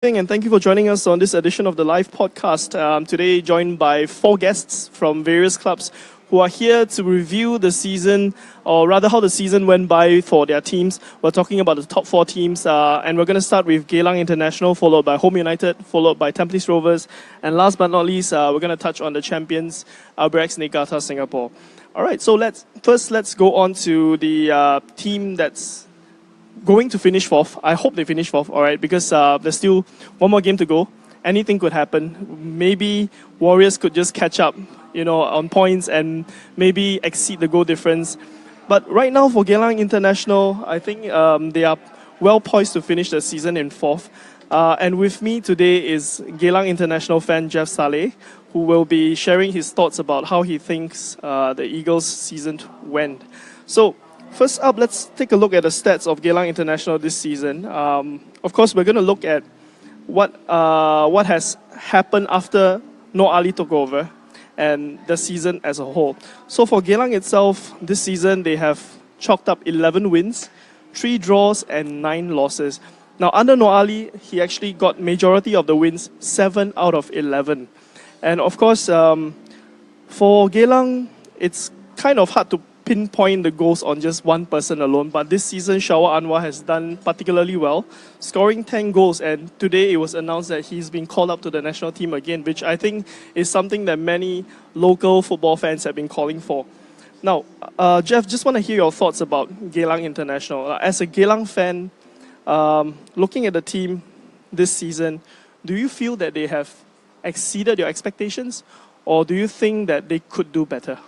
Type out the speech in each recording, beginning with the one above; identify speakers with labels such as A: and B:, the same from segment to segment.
A: evening, and thank you for joining us on this edition of the live podcast. Today, joined by four guests from various clubs who are here to review the season, or rather, how the season went by for their teams. We're talking about the top four teams, and we're going to start with Geylang International, followed by Home United, followed by Tampines Rovers, and last but not least, we're going to touch on the champions, Albirex Niigata Singapore. All right, so let's go on to the team that's going to finish fourth. I hope they finish fourth, all right, because there's still one more game to go. Anything could happen. Maybe Warriors could just catch up, on points and maybe exceed the goal difference. But right now for Geylang International, I think they are well poised to finish the season in fourth. And with me today is Geylang International fan Jeff Salleh, who will be sharing his thoughts about how he thinks the Eagles' season went. So, first up, let's take a look at the stats of Geylang International this season. Of course, we're going to look at what has happened after Noor Ali took over and the season as a whole. So for Geylang itself, this season they have chalked up 11 wins, 3 draws and 9 losses. Now under Noor Ali, he actually got majority of the wins, 7 out of 11. And of course, for Geylang, it's kind of hard to pinpoint the goals on just one person alone, but this season Shawar Anwar has done particularly well, scoring 10 goals, and today it was announced that he's been called up to the national team again, which I think is something that many local football fans have been calling for. Now, Jeff, just want to hear your thoughts about Geylang International. As a Geylang fan, looking at the team this season, do you feel that they have exceeded your expectations, or do you think that they could do better?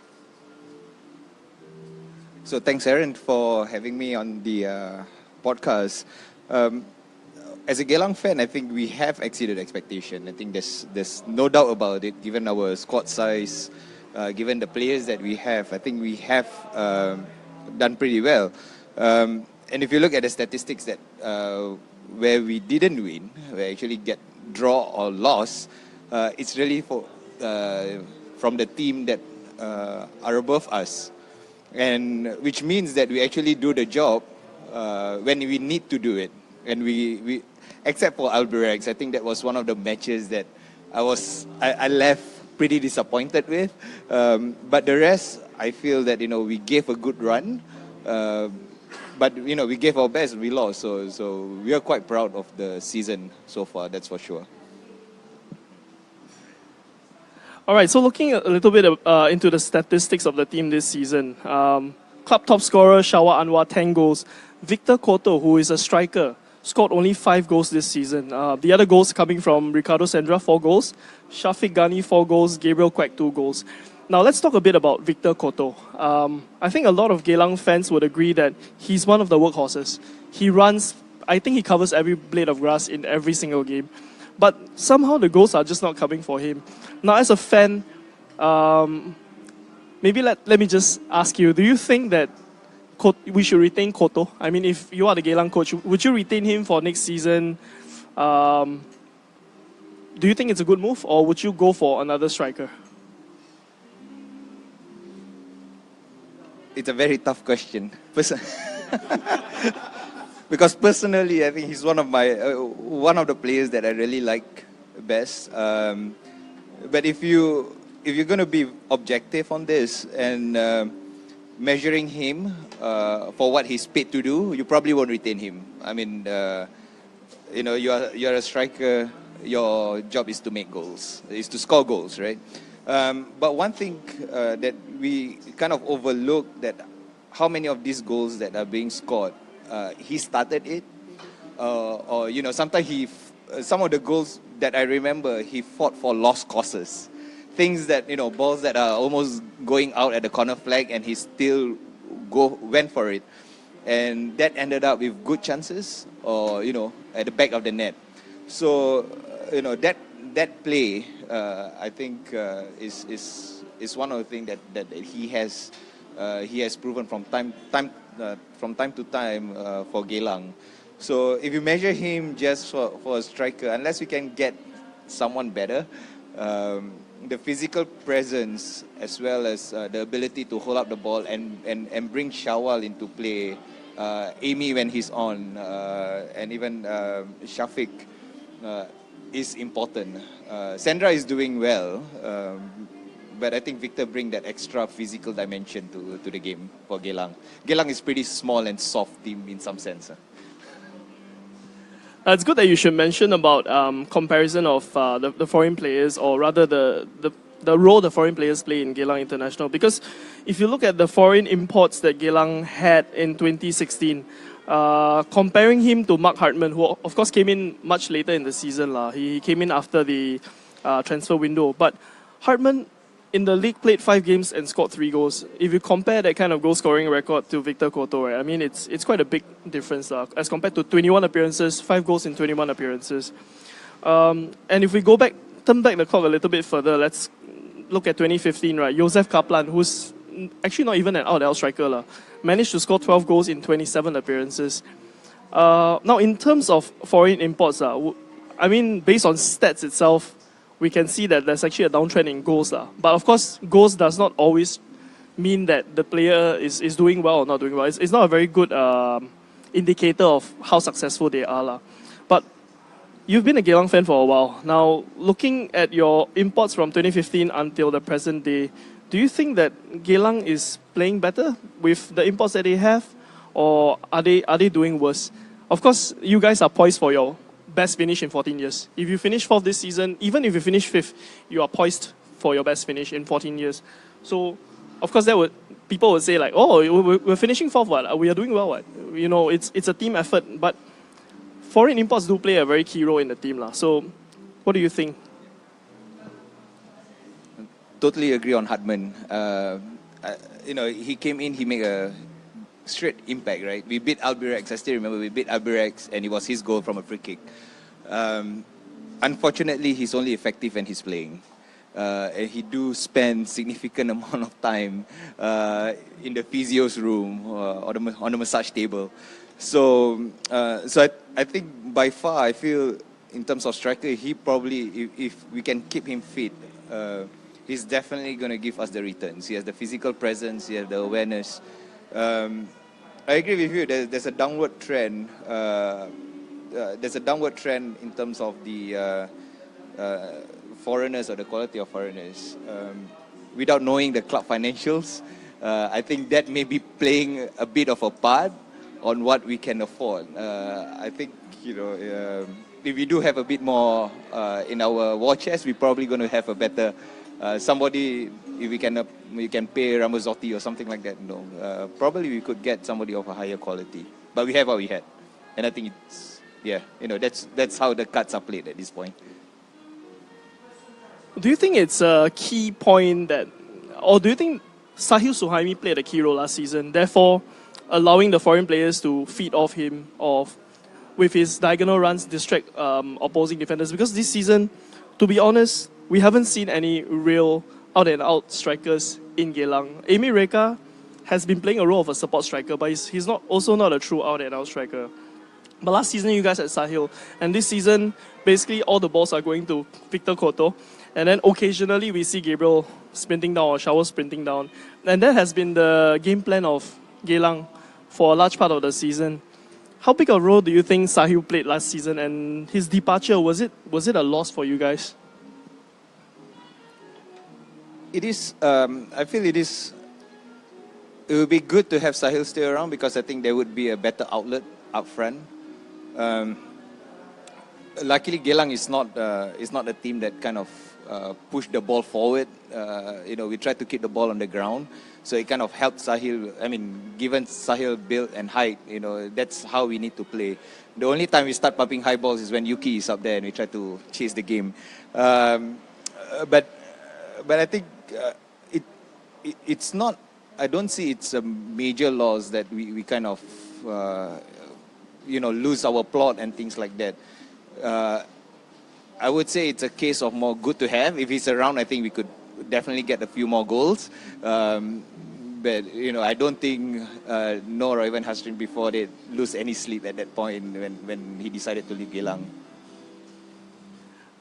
B: So thanks, Aaron, for having me on the podcast. As a Geylang fan, I think we have exceeded expectation. I think there's no doubt about it, given our squad size, given the players that we have. I think we have done pretty well. And if you look at the statistics that where we didn't win, we actually get draw or loss, it's really from the team that are above us. And which means that we actually do the job when we need to do it. And we except for Albirex, I think that was one of the matches that I left pretty disappointed with. But the rest, I feel that we gave a good run. But we gave our best, we lost. So we are quite proud of the season so far. That's for sure.
A: All right, so looking a little bit into the statistics of the team this season, club top scorer Shawar Anwar, 10 goals. Victor Cotto, who is a striker, scored only 5 goals this season. The other goals coming from Ricardo Sendra, 4 goals. Shafiq Ghani, 4 goals. Gabriel Quack, 2 goals. Now let's talk a bit about Victor Cotto. I think a lot of Geylang fans would agree that he's one of the workhorses. He runs, I think he covers every blade of grass in every single game. But somehow the goals are just not coming for him. Now, as a fan, maybe let me just ask you, do you think that we should retain Cotto? I mean, if you are the Geylang coach, would you retain him for next season? Do you think it's a good move, or would you go for another striker?
B: It's a very tough question. Because personally, I think he's one of the players that I really like best. But if you're going to be objective on this and measuring him for what he's paid to do, you probably won't retain him. I mean, you're a striker. Your job is to make goals, is to score goals, right? But one thing that we kind of overlook, that how many of these goals that are being scored, he started it, or sometimes some of the goals that I remember, he fought for lost causes, things that balls that are almost going out at the corner flag, and he still went for it, and that ended up with good chances, or at the back of the net. So that play, I think is one of the things that he has proven from time to time for Geylang. So if you measure him just for a striker, unless we can get someone better, the physical presence as well as the ability to hold up the ball and bring Shawal into play, Amy when he's on, and even Shafiq, is important. Sandra is doing well, but I think Victor bring that extra physical dimension to the game for Geylang. Geylang is pretty small and soft team in some sense.
A: It's good that you should mention about comparison of the foreign players, or rather the role the foreign players play in Gala International. Because if you look at the foreign imports that Geylang had in 2016, comparing him to Mark Hartman, who of course came in much later in the season. He came in after the transfer window. But Hartman in the league played 5 games and scored 3 goals. If you compare that kind of goal scoring record to Victor Cotto, right, I mean, it's quite a big difference as compared to 21 appearances, 5 goals in 21 appearances. And if we turn back the clock a little bit further, let's look at 2015, right? Josef Kaplan, who's actually not even an out-and-out striker, managed to score 12 goals in 27 appearances. Now, in terms of foreign imports, I mean, based on stats itself, we can see that there's actually a downtrend in goals. But of course, goals does not always mean that the player is doing well or not doing well. It's not a very good indicator of how successful they are. But you've been a Geylang fan for a while. Now, looking at your imports from 2015 until the present day, do you think that Geylang is playing better with the imports that they have? Or are they doing worse? Of course, you guys are poised for your best finish in 14 years. If you finish 4th this season, even if you finish 5th, you are poised for your best finish in 14 years. So, of course, people would say like, oh, we're finishing 4th, what? We are doing well, what? You know, it's a team effort, but foreign imports do play a very key role in the team. So, what do you think?
B: Totally agree on Hartman. He came in, he made a straight impact, right? We beat Albirex. I still remember we beat Albirex, and it was his goal from a free kick. Unfortunately, he's only effective when he's playing. And he do spend significant amount of time in the physio's room or on the massage table. So I think by far, I feel in terms of striker, he probably, if we can keep him fit, he's definitely going to give us the returns. He has the physical presence, he has the awareness. I agree with you. There's a downward trend. There's a downward trend in terms of the foreigners or the quality of foreigners. Without knowing the club financials, I think that may be playing a bit of a part on what we can afford. I think if we do have a bit more in our war chest, we're probably going to have a better somebody. If we can pay Ramazzotti or something like that, probably we could get somebody of a higher quality. But we have what we had, and I think that's how the cards are played at this point.
A: Do you think it's a key point or do you think Sahil Suhaimi played a key role last season, therefore allowing the foreign players to feed off him with his diagonal runs, distract opposing defenders? Because this season, to be honest, we haven't seen any real out-and-out strikers in Geylang. Amy Reka has been playing a role of a support striker, but he's also not a true out-and-out striker. But last season, you guys had Sahil, and this season, basically all the balls are going to Victor Cotto, and then occasionally we see Gabriel sprinting down or Shower sprinting down. And that has been the game plan of Geylang for a large part of the season. How big a role do you think Sahil played last season, and his departure, was it a loss for you guys?
B: It is. I feel it is. It would be good to have Sahil stay around because I think there would be a better outlet up front. Luckily, Geylang is not a team that kind of push the ball forward. We try to keep the ball on the ground, so it kind of helped Sahil. I mean, given Sahil build and height, that's how we need to play. The only time we start popping high balls is when Yuki is up there and we try to chase the game. But I think it's not. I don't see it's a major loss that we kind of lose our plot and things like that. I would say it's a case of more good to have. If he's around, I think we could definitely get a few more goals. But I don't think Noor or even Hasrin before they lose any sleep at that point when he decided to leave Geylang.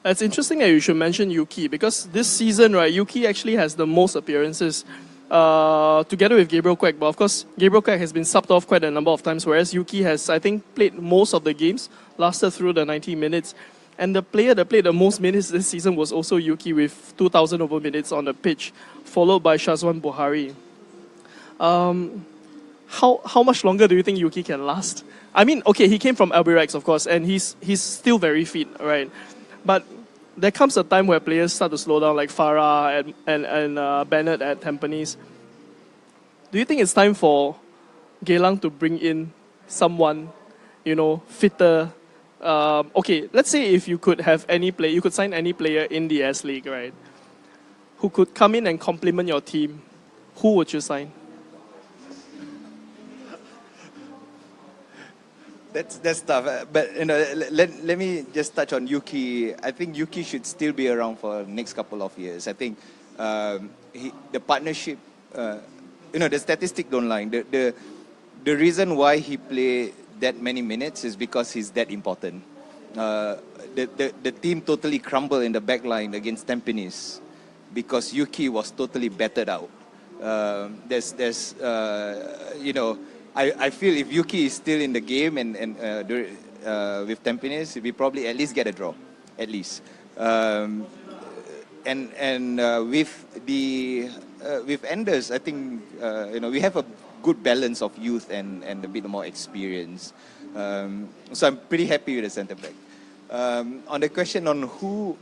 A: It's interesting that you should mention Yuki, because this season, right, Yuki actually has the most appearances together with Gabriel Quek. But of course, Gabriel Quek has been subbed off quite a number of times, whereas Yuki has, I think, played most of the games, lasted through the 90 minutes. And the player that played the most minutes this season was also Yuki with 2,000 over minutes on the pitch, followed by Shazwan Buhari. How much longer do you think Yuki can last? I mean, okay, he came from Albirex, of course, and he's still very fit, right? But there comes a time where players start to slow down, like Farah and Bennett at Tampines. Do you think it's time for Geylang to bring in someone, fitter? Okay, let's say if you could have any player, you could sign any player in the S.League, right? Who could come in and complement your team? Who would you sign?
B: That's tough, but let me just touch on Yuki. I think Yuki should still be around for the next couple of years. I think the partnership, the statistic don't lie. The reason why he played that many minutes is because he's that important. The team totally crumbled in the back line against Tampines because Yuki was totally battered out. I feel if Yuki is still in the game and with Tampines, we probably at least get a draw, at least. With Enders, I think we have a good balance of youth and a bit more experience. So I'm pretty happy with the centre back. On the question on who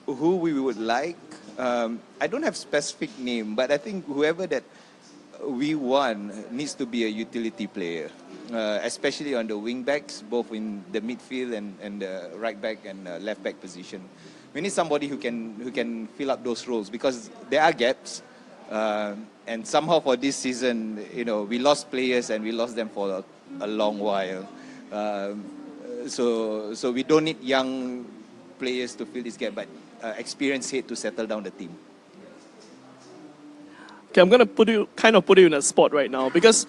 B: we would like, I don't have specific name, but I think whoever that we want needs to be a utility player, especially on the wing backs, both in the midfield and the right back and left back position. We need somebody who can fill up those roles because there are gaps, and somehow for this season, we lost players and we lost them for a long while. So we don't need young players to fill this gap, but experienced head to settle down the team.
A: Okay, I'm going to put you in a spot right now because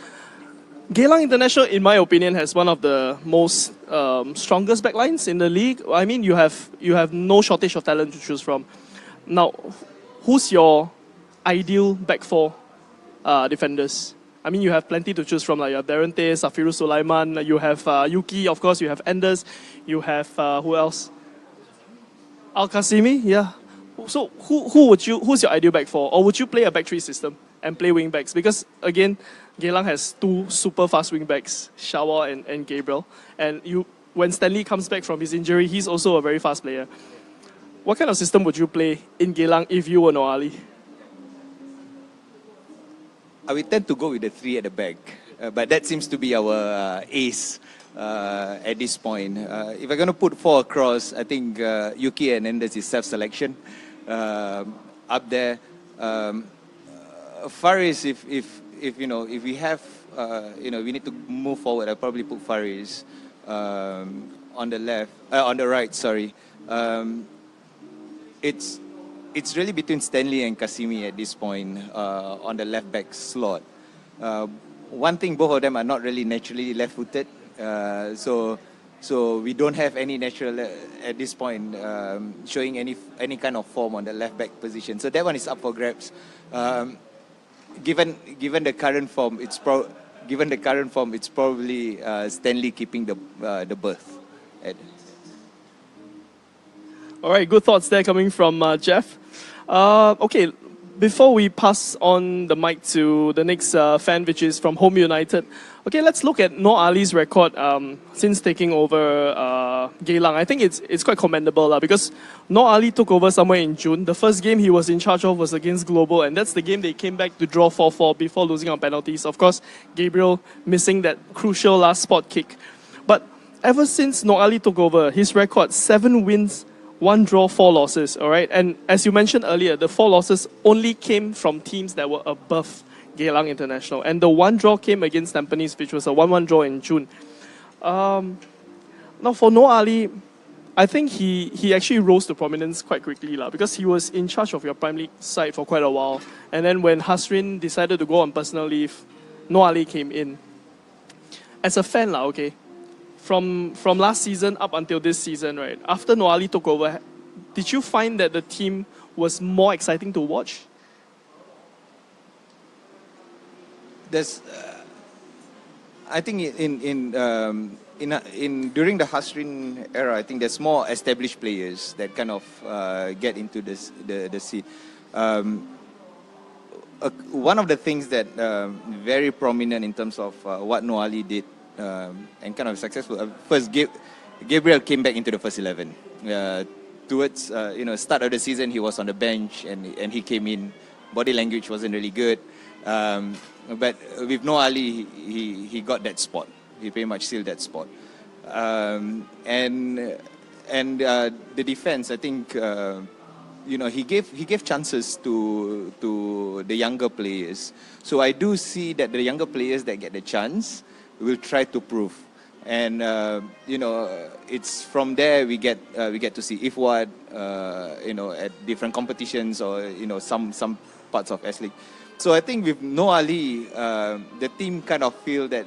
A: Geylang International, in my opinion, has one of the most strongest backlines in the league. I mean, you have no shortage of talent to choose from. Now, who's your ideal back four defenders? I mean, you have plenty to choose from. Like you have Darren Tay, Safiru Sulaiman, you have Yuki, of course, you have Enders, you have who else? Al Qasimi, yeah. So who's your ideal back four? Or would you play a back three system and play wing backs? Because again, Geylang has two super fast wing backs, Shawa and Gabriel. And when Stanley comes back from his injury, he's also a very fast player. What kind of system would you play in Geylang if you were Noor Ali?
B: I would tend to go with the three at the back, but that seems to be our ace at this point. If I'm going to put four across, I think Yuki and Enders is self-selection up there. Faris, if we have, we need to move forward, I'll probably put Faris on the right. Sorry, it's really between Stanley and Qasimi at this point on the left back slot. One thing, both of them are not really naturally left-footed, so we don't have any natural at this point showing any kind of form on the left back position. So that one is up for grabs. Given the current form, it's probably Stanley keeping the berth.
A: All right, good thoughts there coming from Jeff. Okay, before we pass on the mic to the next fan, which is from Home United, okay, let's look at Noor Ali's record since taking over Geylang. I think it's quite commendable because Noor Ali took over somewhere in June. The first game he was in charge of was against Global, and that's the game they came back to draw 4-4 before losing on penalties. Of course, Gabriel missing that crucial last spot kick. But ever since Noor Ali took over, his record, 7 wins, 1 draw, 4 losses, all right? And as you mentioned earlier, the 4 losses only came from teams that were above Geylang International. And the 1 draw came against Tampines, which was a 1-1 draw in June. Now, for Noor Ali, I think he actually rose to prominence quite quickly because he was in charge of your Prime League side for quite a while. And then when Hasrin decided to go on personal leave, Noor Ali came in. As a fan, okay? From last season up until this season, right? After Noor Ali took over, did you find that the team was more exciting to watch?
B: I think in during the Hasrin era, I think there's more established players that kind of get into the scene. One of the things that very prominent in terms of what Noali did and kind of successful. First, Gabriel came back into the first 11. Towards start of the season, he was on the bench and he came in. Body language wasn't really good, but with Noali, he got that spot. He pretty much sealed that spot. And the defense, I think. He gave chances to the younger players. So I do see that the younger players that get the chance will try to prove. And it's from there we get to see if what at different competitions or some parts of S.League. So I think with Noali, the team kind of feel that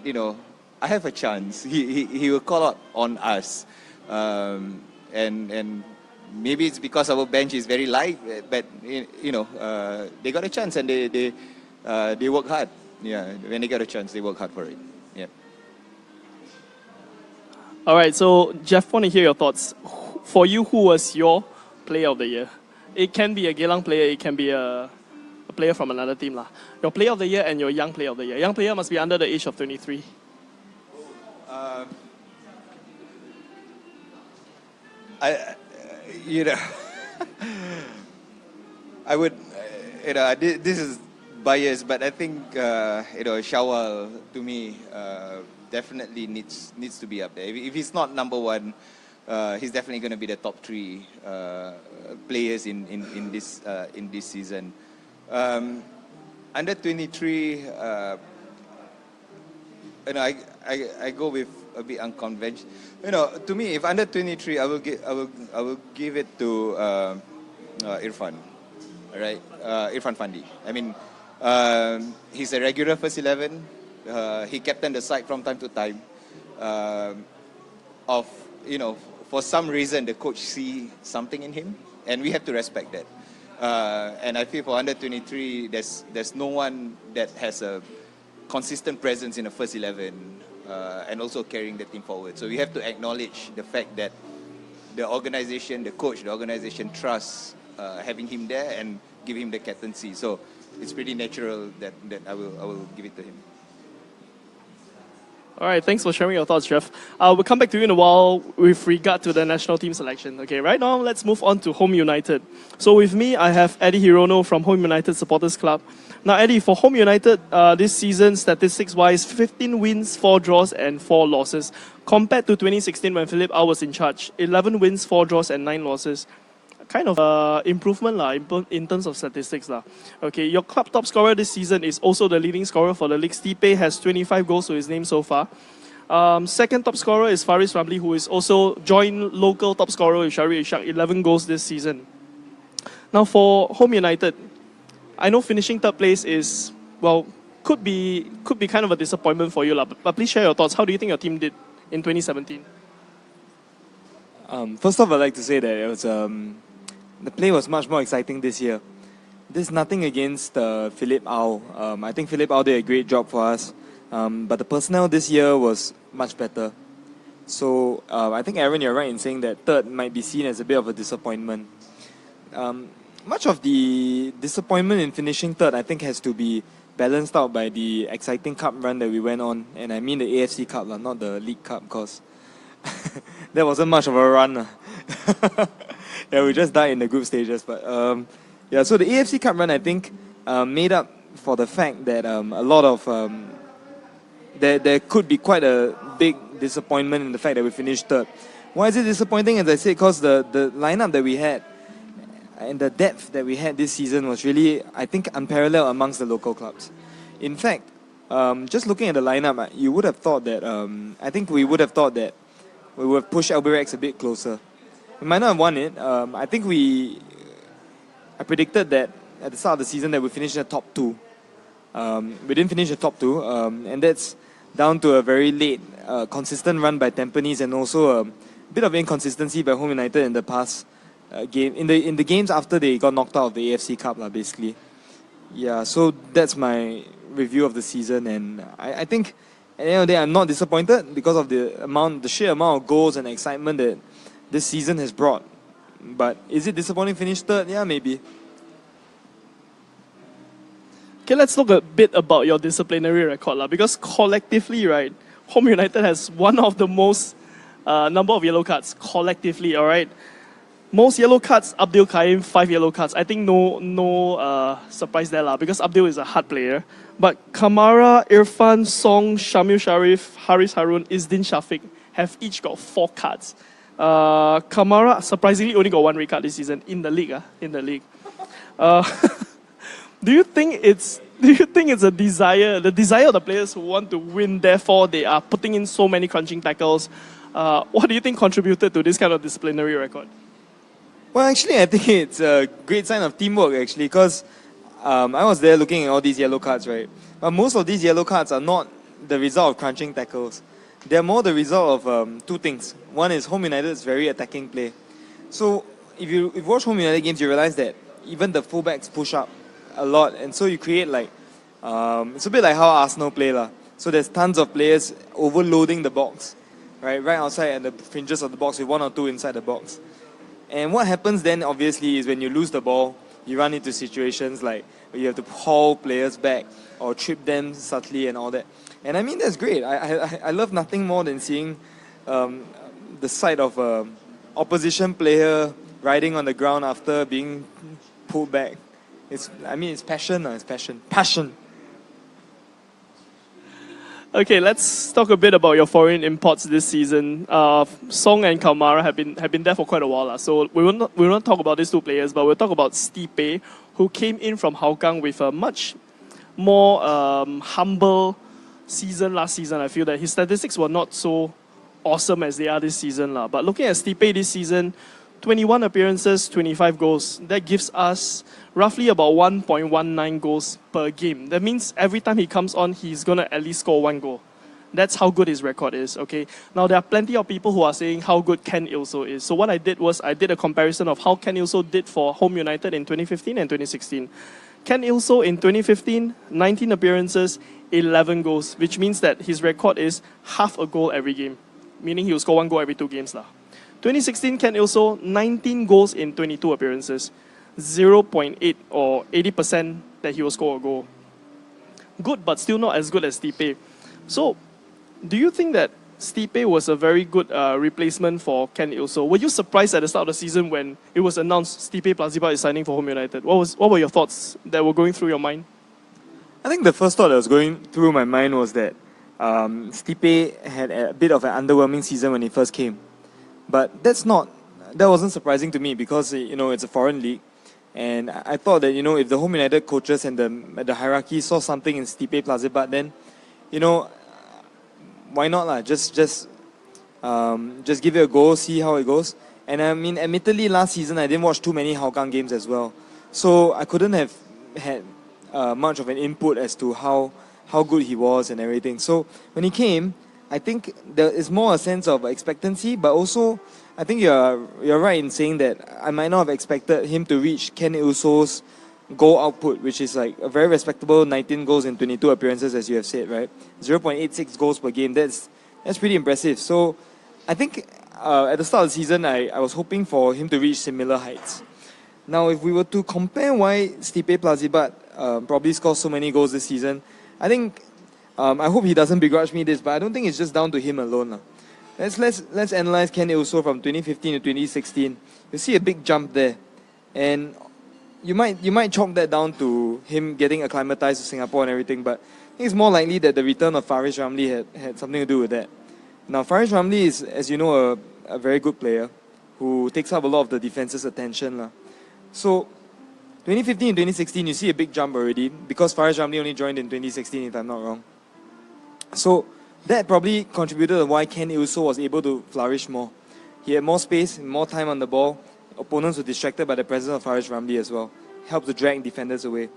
B: I have a chance. He will call out on us, and maybe it's because our bench is very light, but they got a chance and they work hard. Yeah, when they get a chance, they work hard for it. Yeah.
A: All right, so Jeff, want to hear your thoughts. For you, who was your player of the year? It can be a Geylang player, it can be a player from another team lah. Your player of the year and your young player of the year. Young player must be under the age of 23.
B: I would, this is biased, but I think, Shawal, to me, definitely needs to be up there. If he's not number one, he's definitely going to be the top 3 players in this season. Under 23, I go with a bit unconventional. To me, if under 23, I will give it to Irfan. All right, Irfan Fandi. I mean, he's a regular first 11. He captained the side from time to time. For some reason, the coach see something in him, and we have to respect that. And I feel for under 23, there's no one that has a consistent presence in the first 11 and also carrying the team forward. So we have to acknowledge the fact that the organization, the coach, the organization trusts having him there and give him the captaincy. So it's pretty natural that I will give it to him.
A: All right, thanks for sharing your thoughts, Jeff. We'll come back to you in a while with regard to the national team selection. Okay, right now, let's move on to Home United. So with me, I have Eddy Hirono from Home United Supporters Club. Now, Eddy, for Home United, this season, statistics-wise, 15 wins, 4 draws, and 4 losses. Compared to 2016 when Philip Au was in charge, 11 wins, 4 draws, and 9 losses. Kind of improvement in terms of statistics. Okay, your club top scorer this season is also the leading scorer for the league. Stipe has 25 goals to his name so far. Second top scorer is Faris Ramli, who is also joint local top scorer with Shari Ishak, 11 goals this season. Now for Home United, I know finishing third place is, could be kind of a disappointment for you, but please share your thoughts. How do you think your team did in 2017?
C: First off, I'd like to say that it was the play was much more exciting this year. There's nothing against Philip Au. I think Philip Au did a great job for us, but the personnel this year was much better. So I think, Aaron, you're right in saying that third might be seen as a bit of a disappointment. Much of the disappointment in finishing third, I think, has to be balanced out by the exciting cup run that we went on. And I mean the AFC Cup, not the League Cup, because that wasn't much of a run. Yeah, we just died in the group stages. But so the AFC Cup run, I think, made up for the fact that a lot of... there could be quite a big disappointment in the fact that we finished third. Why is it disappointing? As I said, because the lineup that we had and the depth that we had this season was really, I think, unparalleled amongst the local clubs. In fact, just looking at the lineup, you would have thought that, I think we would have thought that we would have pushed Albirex a bit closer. We might not have won it. I think I predicted that at the start of the season that we finished in the top 2. We didn't finish the top 2, and that's down to a very late, consistent run by Tampines and also a bit of inconsistency by Home United in the past game, in the games after they got knocked out of the AFC Cup, basically. Yeah, so that's my review of the season, and I think the end of the day, I'm not disappointed because of the sheer amount of goals and excitement that this season has brought. But is it disappointing finish third? Yeah, maybe.
A: Okay, let's look a bit about your disciplinary record, because collectively, right, Home United has one of the most number of yellow cards collectively, all right? Most yellow cards, Abdul Karim, 5 yellow cards. I think no surprise there, because Abdul is a hard player. But Kamara, Irfan, Song, Shamil Sharif, Haris Harun, Isdin Shafiq have each got 4 cards. Kamara surprisingly only got 1 red card this season in the league. Do you think it's a desire, the desire of the players who want to win, therefore they are putting in so many crunching tackles? What do you think contributed to this kind of disciplinary record?
C: Well, actually, I think it's a great sign of teamwork, actually, because I was there looking at all these yellow cards, right? But most of these yellow cards are not the result of crunching tackles. They're more the result of 2 things. One is Home United's very attacking play. So if you watch Home United games, you realize that even the fullbacks push up a lot, and so you create it's a bit like how Arsenal play lah. So there's tons of players overloading the box, right outside at the fringes of the box with 1 or 2 inside the box. And what happens then, obviously, is when you lose the ball, you run into situations like where you have to haul players back or trip them subtly and all that. And I mean, that's great. I love nothing more than seeing the sight of an opposition player riding on the ground after being pulled back. It's passion. It's passion.
A: Okay, let's talk a bit about your foreign imports this season. Song and Kamara have been there for quite a while. So we will not talk about these 2 players, but we'll talk about Stipe, who came in from Hougang with a much more humble season last season. I feel that his statistics were not so awesome as they are this season. But looking at Stipe this season, 21 appearances, 25 goals. That gives us roughly about 1.19 goals per game. That means every time he comes on, he's going to at least score 1 goal. That's how good his record is, okay? Now, there are plenty of people who are saying how good Ken Ilso is. So what I did was I did a comparison of how Ken Ilso did for Home United in 2015 and 2016. Ken Ilso in 2015, 19 appearances, 11 goals, which means that his record is half a goal every game, meaning he will score 1 goal every 2 games. 2016, Ken Ilso, 19 goals in 22 appearances, 0.8 or 80% that he will score a goal. Good, but still not as good as Stipe. So, do you think that Stipe was a very good replacement for Ken Ilso? Were you surprised at the start of the season when it was announced Stipe Plaziba is signing for Home United? What were your thoughts that were going through your mind?
C: I think the first thought that was going through my mind was that Stipe had a bit of an underwhelming season when he first came. But that wasn't surprising to me because, it's a foreign league. And I thought that, if the Home United coaches and the hierarchy saw something in Stipe Plazibat, then, why not? Just give it a go, see how it goes. And I mean, admittedly, last season I didn't watch too many Hougang games as well. So I couldn't have had much of an input as to how good he was and everything. So when he came, I think there is more a sense of expectancy, but also I think you're right in saying that I might not have expected him to reach Ken Ilso's goal output, which is like a very respectable 19 goals in 22 appearances, as you have said, right? 0.86 goals per game. That's pretty impressive. So I think at the start of the season, I was hoping for him to reach similar heights. Now, if we were to compare why Stipe Plazibat probably scored so many goals this season, I think I hope he doesn't begrudge me this, but I don't think it's just down to him alone. Let's analyze Ken Ilso from 2015 to 2016. You see a big jump there, and you might chalk that down to him getting acclimatized to Singapore and everything. But I think it's more likely that the return of Faris Ramli had something to do with that. Now, Faris Ramli is, as you know, a very good player who takes up a lot of the defense's attention. So 2015 and 2016, you see a big jump already because Faris Ramli only joined in 2016, if I'm not wrong. So that probably contributed to why Ken Ilso was able to flourish more. He had more space, more time on the ball. Opponents were distracted by the presence of Faris Ramli as well. Helped to drag defenders away.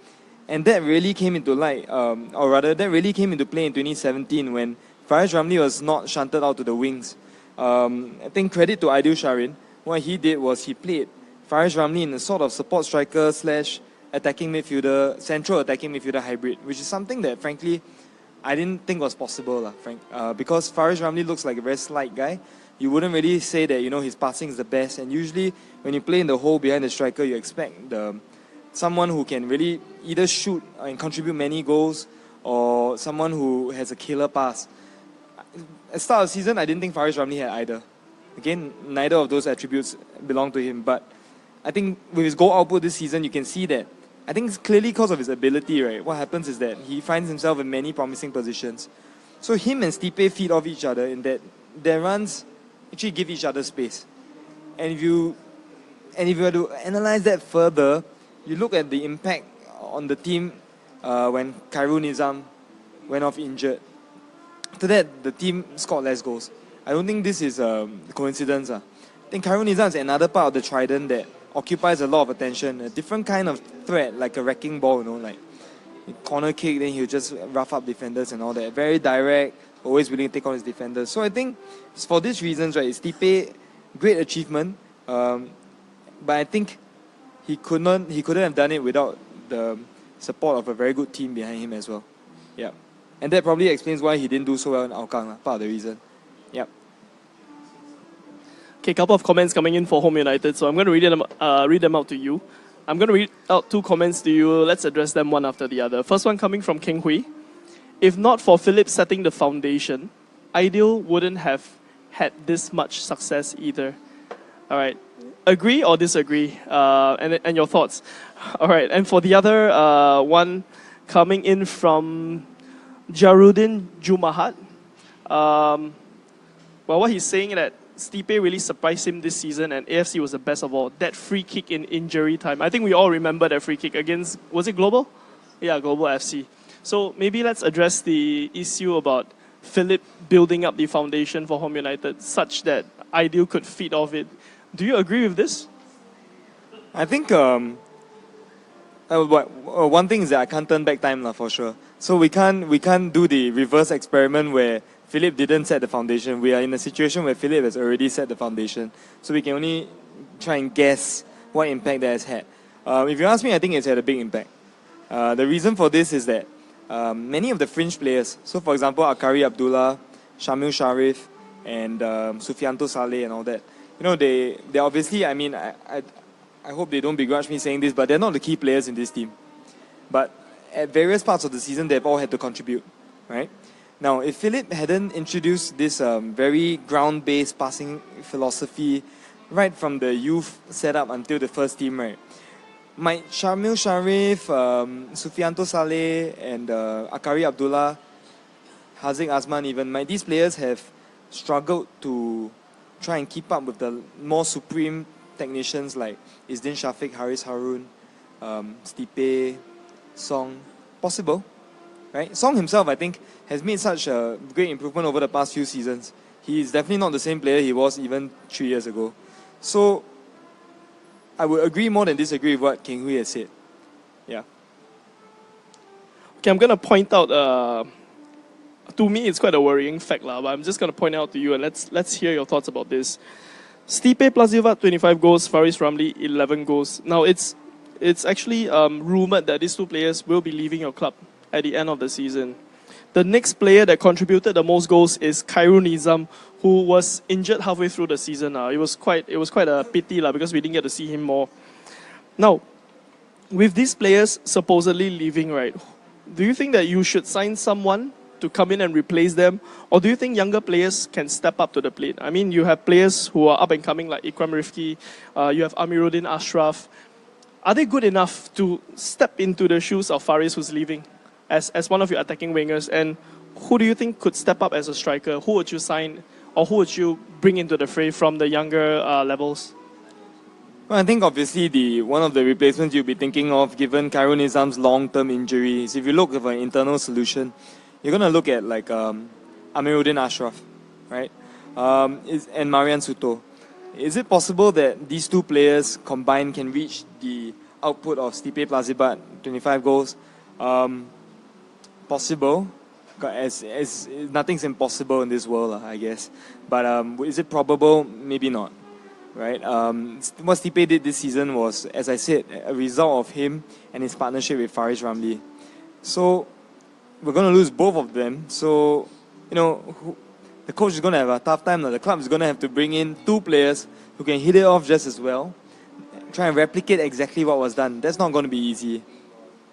C: And that really came into light, that really came into play in 2017 when Faris Ramli was not shunted out to the wings. I think credit to Aidil Sharin. What he did was he played Faris Ramli in a sort of support striker / attacking midfielder, central attacking midfielder hybrid, which is something that frankly I didn't think was possible, Frank. Because Faris Ramli looks like a very slight guy. You wouldn't really say that, his passing is the best. And usually, when you play in the hole behind the striker, you expect someone who can really either shoot and contribute many goals, or someone who has a killer pass. At the start of the season, I didn't think Faris Ramli had either. Again, neither of those attributes belong to him. But I think with his goal output this season, you can see that. I think it's clearly because of his ability, right? What happens is that he finds himself in many promising positions. So him and Stipe feed off each other in that their runs actually give each other space. And if you were to analyze that further, you look at the impact on the team when Khairul Nizam went off injured. After that, the team scored less goals. I don't think this is a coincidence. I think Khairul Nizam is another part of the trident that occupies a lot of attention, a different kind of threat, like a wrecking ball, like corner kick, then he'll just rough up defenders and all that. Very direct, always willing to take on his defenders. So I think for these reasons, right, Stipe, great achievement, but I think he couldn't have done it without the support of a very good team behind him as well. Yeah, and that probably explains why he didn't do so well in Hougang, part of the reason. Yeah.
A: Okay, a couple of comments coming in for Home United, so I'm going to read them out to you. I'm going to read out two comments to you. Let's address them one after the other. First one coming from King Hui. If not for Philip setting the foundation, Ideal wouldn't have had this much success either. All right. Agree or disagree? And your thoughts. All right. And for the other one coming in from Jarudin Jumahat. Well, what he's saying that Stipe really surprised him this season, and AFC was the best of all. That free kick in injury time. I think we all remember that free kick against, was it Global? Yeah, Global FC. So maybe let's address the issue about Philip building up the foundation for Home United such that Ideal could feed off it. Do you agree with this?
C: I think one thing is that I can't turn back time for sure. So we can't do the reverse experiment where Philip didn't set the foundation. We are in a situation where Philip has already set the foundation. So we can only try and guess what impact that has had. If you ask me, I think it's had a big impact. The reason for this is that many of the fringe players, so for example, Akari Abdullah, Shamil Sharif, and Sufianto Salleh and all that, they obviously, I hope they don't begrudge me saying this, but they're not the key players in this team. But at various parts of the season, they've all had to contribute, right? Now, if Philip hadn't introduced this very ground-based passing philosophy right from the youth setup until the first team, right, might Shamil Sharif, Sufianto Salleh, and Akari Abdullah, Haziq Azman even, might these players have struggled to try and keep up with the more supreme technicians like Isdin Shafiq, Haris Harun, Stipe, Song? Possible, right? Song himself, I think, has made such a great improvement over the past few seasons. He is definitely not the same player he was even 3 years ago. So, I would agree more than disagree with what King Hui has said. Yeah.
A: Okay, I'm going to point out, to me it's quite a worrying fact, but I'm just going to point out to you and let's hear your thoughts about this. Stipe Plazivat, 25 goals, Faris Ramli, 11 goals. Now, it's actually rumoured that these two players will be leaving your club at the end of the season. The next player that contributed the most goals is Khairul Nizam, who was injured halfway through the season. It was quite a pity because we didn't get to see him more. Now, with these players supposedly leaving, right, do you think that you should sign someone to come in and replace them, or do you think younger players can step up to the plate? I mean, you have players who are up and coming like Ikram Rifki, you have Amiruddin Ashraf. Are they good enough to step into the shoes of Faris, who's leaving, as one of your attacking wingers? And who do you think could step up as a striker? Who would you sign, or who would you bring into the fray from the younger levels?
C: Well, I think obviously one of the replacements you'll be thinking of, given Khairul Nizam's long-term injuries, if you look for an internal solution, you're going to look at like Amiruddin Ashraf, right? And Marian Suto. Is it possible that these two players combined can reach the output of Stipe Plazibat, 25 goals? Possible. As nothing's impossible in this world, I guess. But is it probable? Maybe not. Right? What Stipe did this season was, as I said, a result of him and his partnership with Faris Ramli. So, we're going to lose both of them. So, the coach is going to have a tough time. The club is going to have to bring in 2 players who can hit it off just as well. Try and replicate exactly what was done. That's not going to be easy,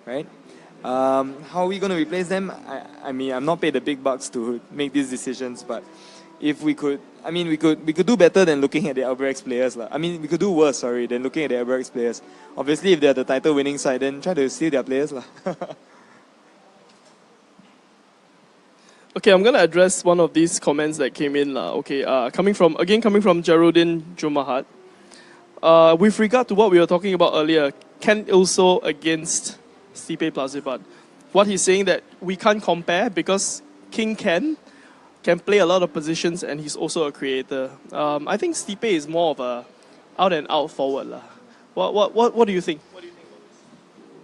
C: right? How are we going to replace them? I mean, I'm not paid the big bucks to make these decisions, but if we could, we could do better than looking at the Albirex players. We could do worse, than looking at the Albirex players. Obviously, if they're the title winning side, then try to steal their players.
A: Okay, I'm going to address one of these comments that came in. Okay, coming from Geraldine Jumahat. With regard to what we were talking about earlier, Ken also against Stipe Plazipat. What he's saying that we can't compare because King Ken can play a lot of positions and he's also a creator. I think Stipe is more of a out and out forward. What do you think?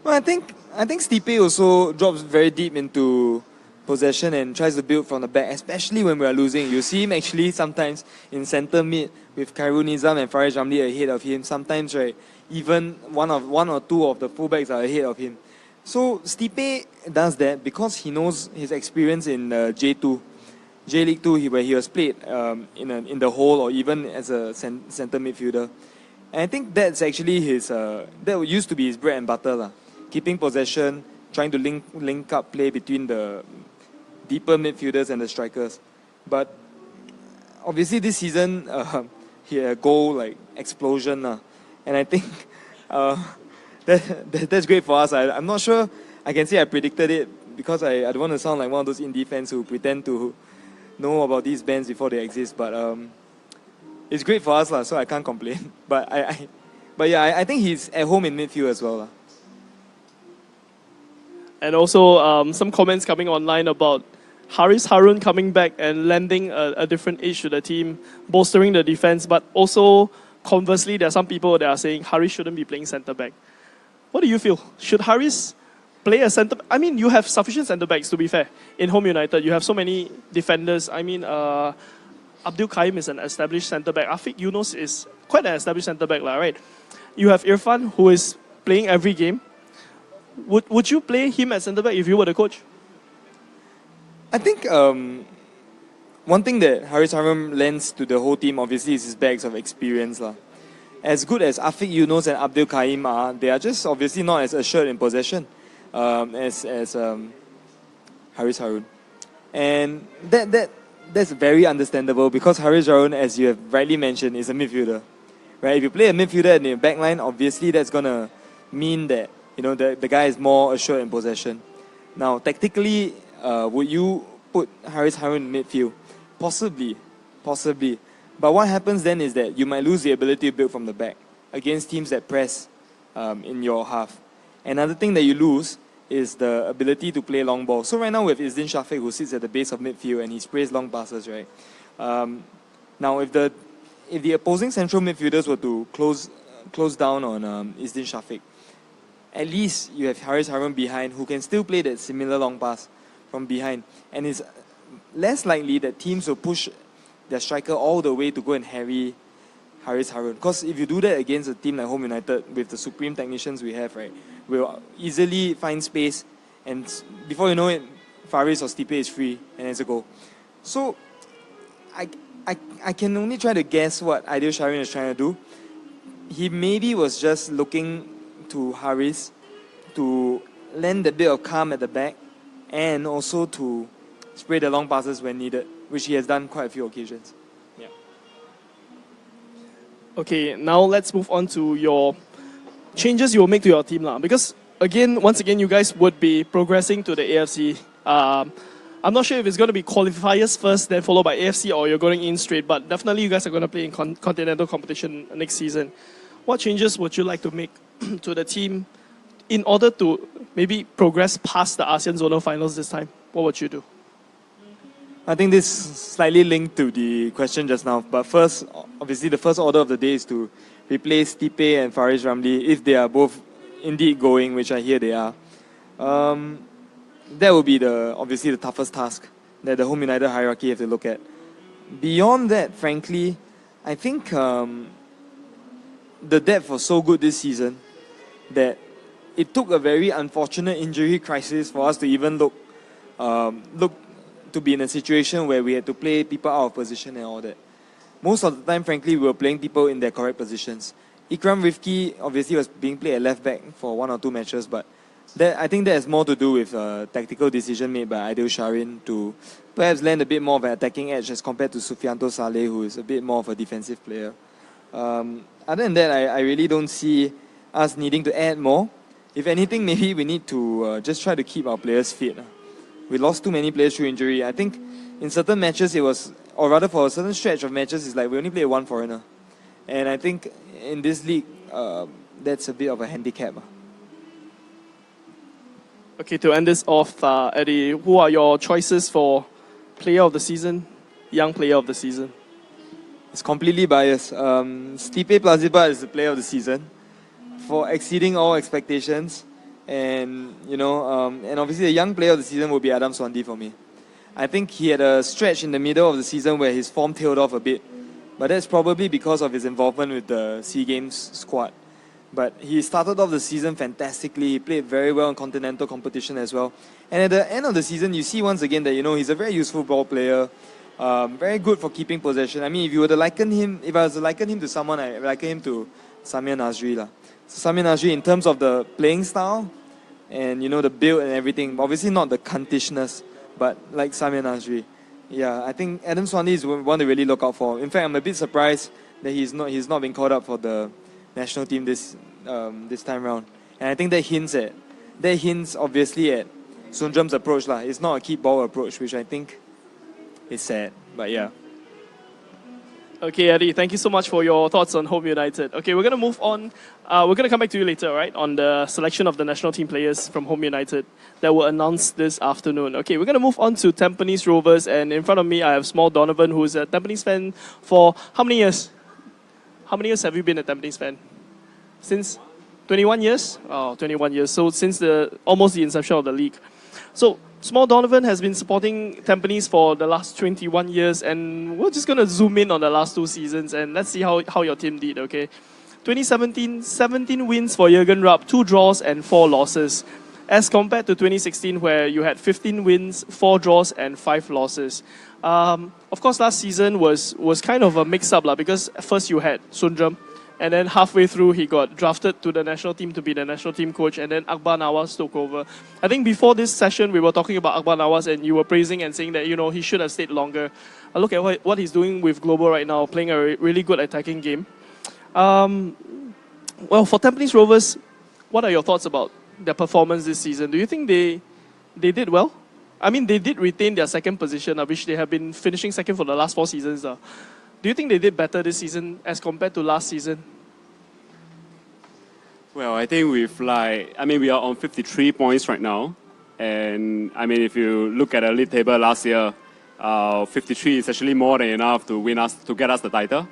C: Well, I think Stipe also drops very deep into possession and tries to build from the back, especially when we are losing. You see him actually sometimes in centre mid with Khairul Nizam and Faris Ramli ahead of him. Sometimes, right, even one or two of the fullbacks are ahead of him. So Stipe does that because he knows his experience in J-League 2, where he was played in the hole or even as a centre midfielder. And I think that's actually that used to be his bread and butter, keeping possession, trying to link up play between the deeper midfielders and the strikers. But obviously this season he had a goal explosion, and I think that's great for us. I'm not sure I can say I predicted it because I don't want to sound like one of those indie fans who pretend to know about these bands before they exist. But it's great for us, so I can't complain. But I think he's at home in midfield as well.
A: And also some comments coming online about Haris Harun coming back and lending a different edge to the team, bolstering the defense. But also, conversely, there are some people that are saying Haris shouldn't be playing centre-back. What do you feel? Should Haris play a centre-back? I mean, you have sufficient centre-backs, to be fair. In Home United, you have so many defenders. I mean, Abdul Kaim is an established centre-back. Afiq Yunus is quite an established centre-back, right? You have Irfan, who is playing every game. Would you play him at centre-back if you were the coach?
C: I think one thing that Haris Harun lends to the whole team, obviously, is his bags of experience. As good as Afiq Yunus and Abdul Kaim are, they are just obviously not as assured in possession as Haris Harun. And that's very understandable because Haris Harun, as you have rightly mentioned, is a midfielder. Right? If you play a midfielder in the back line, obviously that's going to mean that the guy is more assured in possession. Now, tactically, would you put Haris Harun in midfield? Possibly. But what happens then is that you might lose the ability to build from the back against teams that press in your half. Another thing that you lose is the ability to play long ball. So right now we have Izzdin Shafiq, who sits at the base of midfield and he sprays long passes, right? Now if the opposing central midfielders were to close down on Izzdin Shafiq, at least you have Haris Harun behind who can still play that similar long pass from behind. And it's less likely that teams will push their striker all the way to go and harry Haris Harun. Because if you do that against a team like Home United with the supreme technicians we have, right, we'll easily find space and before you know it, Faris or Stipe is free and it's a goal. So I can only try to guess what Aidil Sharin is trying to do. He maybe was just looking to Haris to lend a bit of calm at the back and also to spray the long passes when needed, which he has done quite a few occasions. Yeah.
A: Okay, now let's move on to your changes you will make to your team. Because, once again, you guys would be progressing to the AFC. I'm not sure if it's going to be qualifiers first, then followed by AFC, or you're going in straight, but definitely you guys are going to play in continental competition next season. What changes would you like to make to the team in order to maybe progress past the ASEAN Zonal Finals this time? What would you do?
C: I think this is slightly linked to the question just now. But first, obviously, the first order of the day is to replace Stipe and Faris Ramli if they are both indeed going, which I hear they are. That will be obviously the toughest task that the Home United hierarchy have to look at. Beyond that, frankly, I think the depth was so good this season that it took a very unfortunate injury crisis for us to even look looked to be in a situation where we had to play people out of position and all that. Most of the time, frankly, we were playing people in their correct positions. Ikram Rifki obviously was being played at left back for 1 or 2 matches, but I think that has more to do with a tactical decision made by Aidil Sharin to perhaps land a bit more of an attacking edge as compared to Sufianto Salleh, who is a bit more of a defensive player. Other than that, I really don't see us needing to add more. If anything, maybe we need to just try to keep our players fit. We lost too many players through injury. I think in certain matches it was, or rather for a certain stretch of matches, it's like we only played 1 foreigner. And I think in this league, that's a bit of a handicap.
A: Okay, to end this off, Eddy, who are your choices for player of the season, young player of the season?
C: It's completely biased. Stipe Plaziba is the player of the season for exceeding all expectations. And, and obviously the young player of the season will be Adam Swandi for me. I think he had a stretch in the middle of the season where his form tailed off a bit. But that's probably because of his involvement with the SEA Games squad. But he started off the season fantastically. He played very well in continental competition as well. And at the end of the season, you see once again that, he's a very useful ball player. Very good for keeping possession. I mean, if I was to liken him to someone, I liken him to Samir Nasri. So Samir Nasri, in terms of the playing style and, the build and everything, obviously not the cuntishness, but like Samir Nasri. Yeah, I think Adam Swandi is one to really look out for. In fact, I'm a bit surprised that he's not been called up for the national team this time round. And I think that hints obviously at Sundram's approach. It's not a keep ball approach, which I think is sad. But yeah.
A: Okay, Eddy, thank you so much for your thoughts on Home United. Okay, we're going to move on. We're going to come back to you later, right, on the selection of the national team players from Home United that were announced this afternoon. Okay, we're going to move on to Tampines Rovers, and in front of me I have small Donovan, who's a Tampines fan for how many years? How many years have you been a Tampines fan? Since 21 years? Oh, 21 years. So since almost the inception of the league. So small Donovan has been supporting Tampines for the last 21 years, and we're just going to zoom in on the last 2 seasons and let's see how your team did, okay? 2017, 17 wins for Jurgen Rupp, 2 draws and 4 losses. As compared to 2016, where you had 15 wins, 4 draws and 5 losses. Of course, last season was kind of a mix-up because first you had Sundram, and then halfway through he got drafted to the national team to be the national team coach, and then Akbar Nawaz took over. I think before this session we were talking about Akbar Nawaz and you were praising and saying that he should have stayed longer. I look at what he's doing with Global right now, playing a really good attacking game. Well, for Tampines Rovers, what are your thoughts about their performance this season? Do you think they did well? I mean, they did retain their second position, which they have been finishing second for the last 4 seasons. Do you think they did better this season as compared to last season?
D: Well, I think we are on 53 points right now. And I mean, if you look at the league table last year, 53 is actually more than enough to get us the title.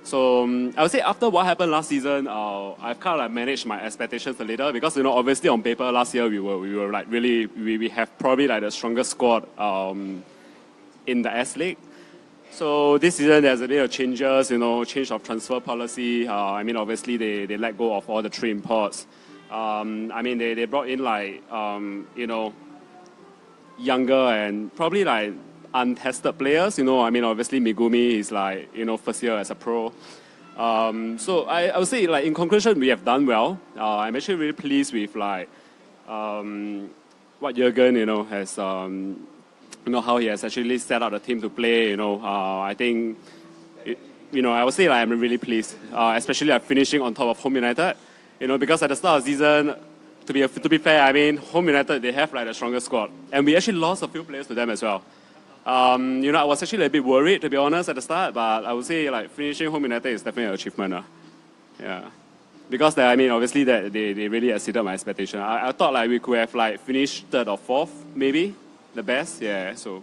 D: So I would say after what happened last season, I've kind of managed my expectations a little because obviously on paper last year we were like really we have probably like the strongest squad in the S.League. So this season there's a bit of changes, change of transfer policy. I mean obviously they let go of all the 3 imports. I mean they brought in younger and probably like untested players. I mean obviously Megumi is like first year as a pro. So I would say like in conclusion we have done well. I'm actually really pleased with what Jurgen has how he has actually set out the team to play. I think I would say like, I'm really pleased, especially finishing on top of Home United. Because at the start of the season, to be fair, I mean Home United they have like the strongest squad, and we actually lost a few players to them as well. I was actually a bit worried, to be honest, at the start, but I would say like finishing Home United is definitely an achievement. Yeah, because obviously that they really exceeded my expectation. I thought like we could have like finished 3rd or 4th, maybe the best. Yeah, so.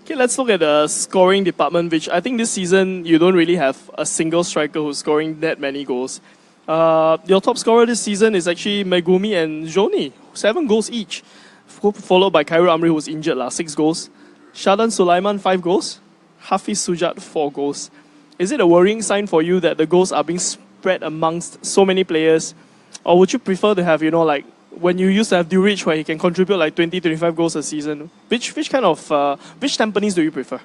A: Okay, let's look at the scoring department, which I think this season you don't really have a single striker who's scoring that many goals. Your top scorer this season is actually Megumi and Joni, 7 goals each. Followed by Khairul Amri, who was injured, 6 goals. Shadan Sulaiman, 5 goals. Hafiz Sujat, 4 goals. Is it a worrying sign for you that the goals are being spread amongst so many players? Or would you prefer to have, when you used to have Durich where he can contribute like 20, 25 goals a season. Which Tampines do you prefer?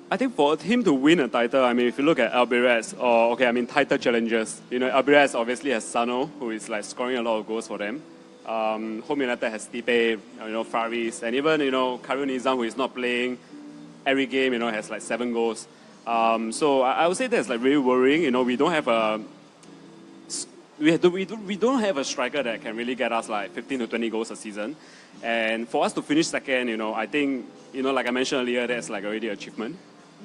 D: I think for him to win a title, I mean, if you look at Albirex title challengers, Albirex obviously has Sano, who is like scoring a lot of goals for them. Home United has Stipe, Faris, and even, Karu Nizam, who is not playing every game, has like 7 goals. So I would say that's like really worrying. We don't have a we don't have a striker that can really get us like 15 to 20 goals a season. And for us to finish second, I think, like I mentioned earlier, that's like already an achievement.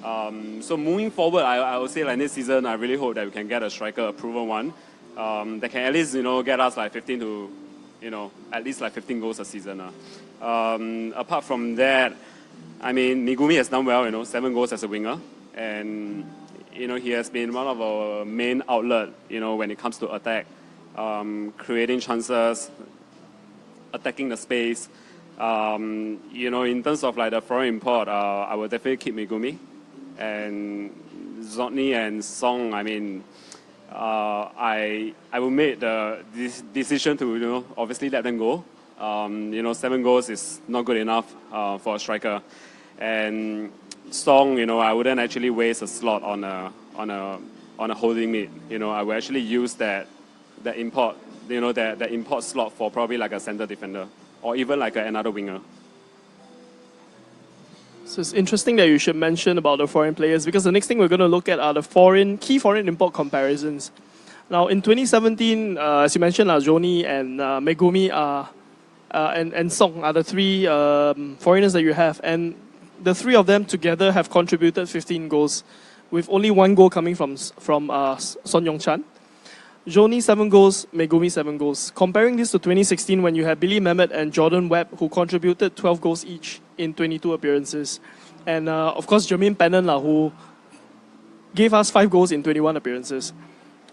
D: So moving forward, I would say like this season, I really hope that we can get a striker, a proven one, that can at least, get us like 15 to, at least like 15 goals a season. Apart from that, I mean, Megumi has done well, 7 goals as a winger. And, he has been one of our main outlet, when it comes to attack, creating chances, attacking the space. In terms of like the foreign import, I will definitely keep Megumi. And Zotny and Song, I mean, I will make this decision to, obviously let them go. 7 goals is not good enough for a striker. And Song, I wouldn't actually waste a slot on a holding mid. I will actually use that import, that import slot for probably like a center defender or even like another winger.
A: So it's interesting that you should mention about the foreign players, because the next thing we're going to look at are the key foreign import comparisons. Now in 2017, as you mentioned, Joni and Megumi and Song are the 3 foreigners that you have, and the 3 of them together have contributed 15 goals, with only 1 goal coming from Son Yong-chan. Joni 7 goals, Megumi 7 goals. Comparing this to 2016 when you had Billy Mehmet and Jordan Webb, who contributed 12 goals each in 22 appearances. And of course Jermaine Pennant, who gave us 5 goals in 21 appearances.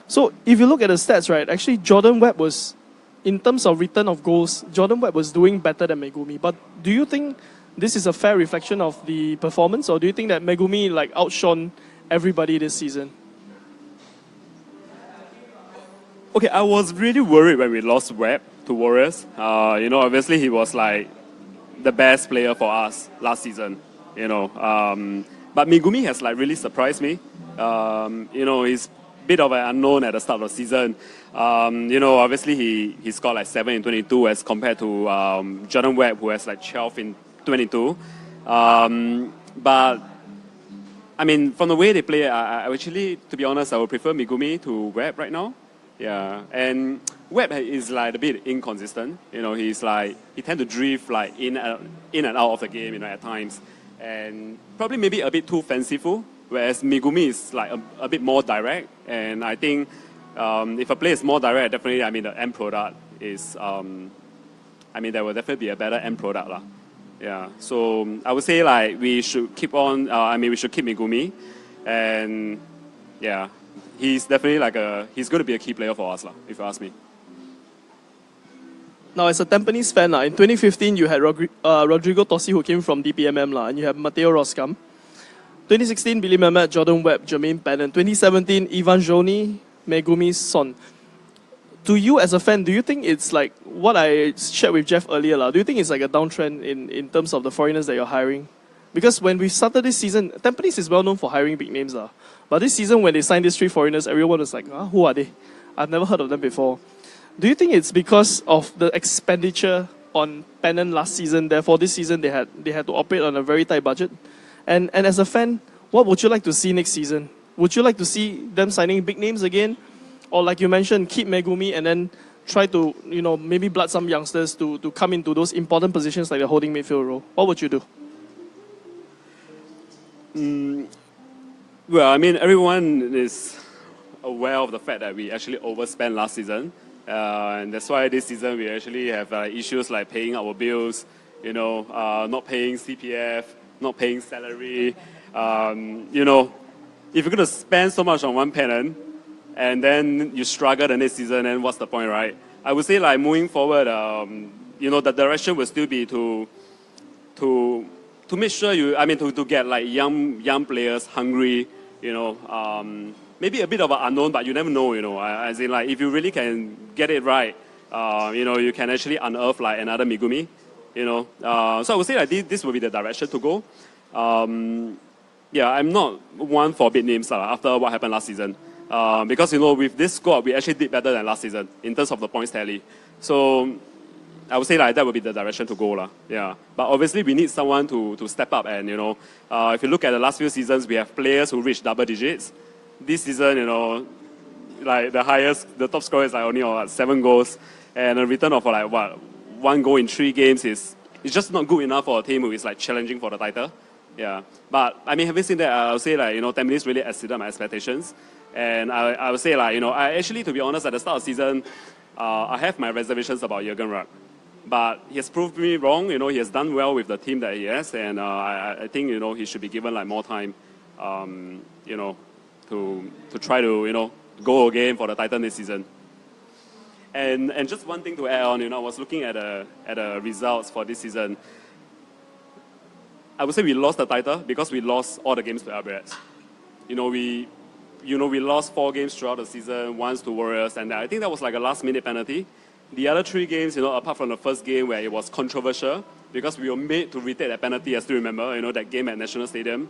A: So if you look at the stats, right, actually Jordan Webb was, in terms of return of goals, Jordan Webb was doing better than Megumi. But do you think this is a fair reflection of the performance, or do you think that Megumi outshone everybody this season?
D: Okay, I was really worried when we lost Webb to Warriors. Obviously he was like the best player for us last season. But Megumi has like really surprised me. He's a bit of an unknown at the start of the season. Obviously he scored like 7 in 22 as compared to Jordan Webb, who has like 12 in 22. But I mean, from the way they play, I actually, to be honest, I would prefer Megumi to Webb right now. Yeah, and Webb is like a bit inconsistent. He's like, he tends to drift like in and out of the game, at times, and probably maybe a bit too fanciful. Whereas Megumi is like a bit more direct, and I think if a player is more direct, definitely, I mean, the end product is, there will definitely be a better end product lah. Yeah, so I would say like we should keep on. We should keep Megumi, and yeah. He's definitely he's going to be a key player for us, if you ask me.
A: Now, as a Tampines fan, in 2015, you had Rodrigo Tossi, who came from DPMM, and you have Matteo Roscam. 2016, Billy Mehmet, Jordan Webb, Jermaine Pennant. 2017, Ivan Joni, Megumi Son. To you as a fan, do you think it's like what I shared with Jeff earlier? Do you think it's like a downtrend in terms of the foreigners that you're hiring? Because when we started this season, Tampines is well known for hiring big names. But this season, when they signed these 3 foreigners, everyone was like, who are they? I've never heard of them before. Do you think it's because of the expenditure on Pennant last season, therefore this season they had to operate on a very tight budget? And as a fan, what would you like to see next season? Would you like to see them signing big names again? Or like you mentioned, keep Megumi and then try to, maybe blood some youngsters to come into those important positions like the holding midfield role? What would you do?
D: Well, I mean, everyone is aware of the fact that we actually overspent last season. And that's why this season we actually have issues like paying our bills, not paying CPF, not paying salary. If you're going to spend so much on one Pennant and then you struggle the next season, then what's the point, right? I would say like moving forward, the direction will still be to make sure to get like young players hungry, maybe a bit of an unknown, but you never know, as in like if you really can get it right, You can actually unearth like another Megumi. So I would say like this will be the direction to go. I'm not one for big names after what happened last season. Because with this squad we actually did better than last season in terms of the points tally. So I would say like that would be the direction to go Yeah, but obviously we need someone to step up, and if you look at the last few seasons, we have players who reach double digits. This season, like the top scorer is like only 7 goals, and a return of like 1 goal in 3 games is just not good enough for a team who is like challenging for the title. Yeah, but I mean, having seen that, I would say like Tampines really exceeded my expectations, and I would say like I actually, to be honest, at the start of the season, I have my reservations about Jurgen Ruck. But he has proved me wrong. He has done well with the team that he has, and I think he should be given like more time, to try to go again for the title this season. And just one thing to add on, I was looking at the results for this season. I would say we lost the title because we lost all the games to Albirex. We lost 4 games throughout the season, once to Warriors, and I think that was like a last-minute penalty. The other 3 games, apart from the first game where it was controversial because we were made to retake that penalty, I still remember, that game at National Stadium.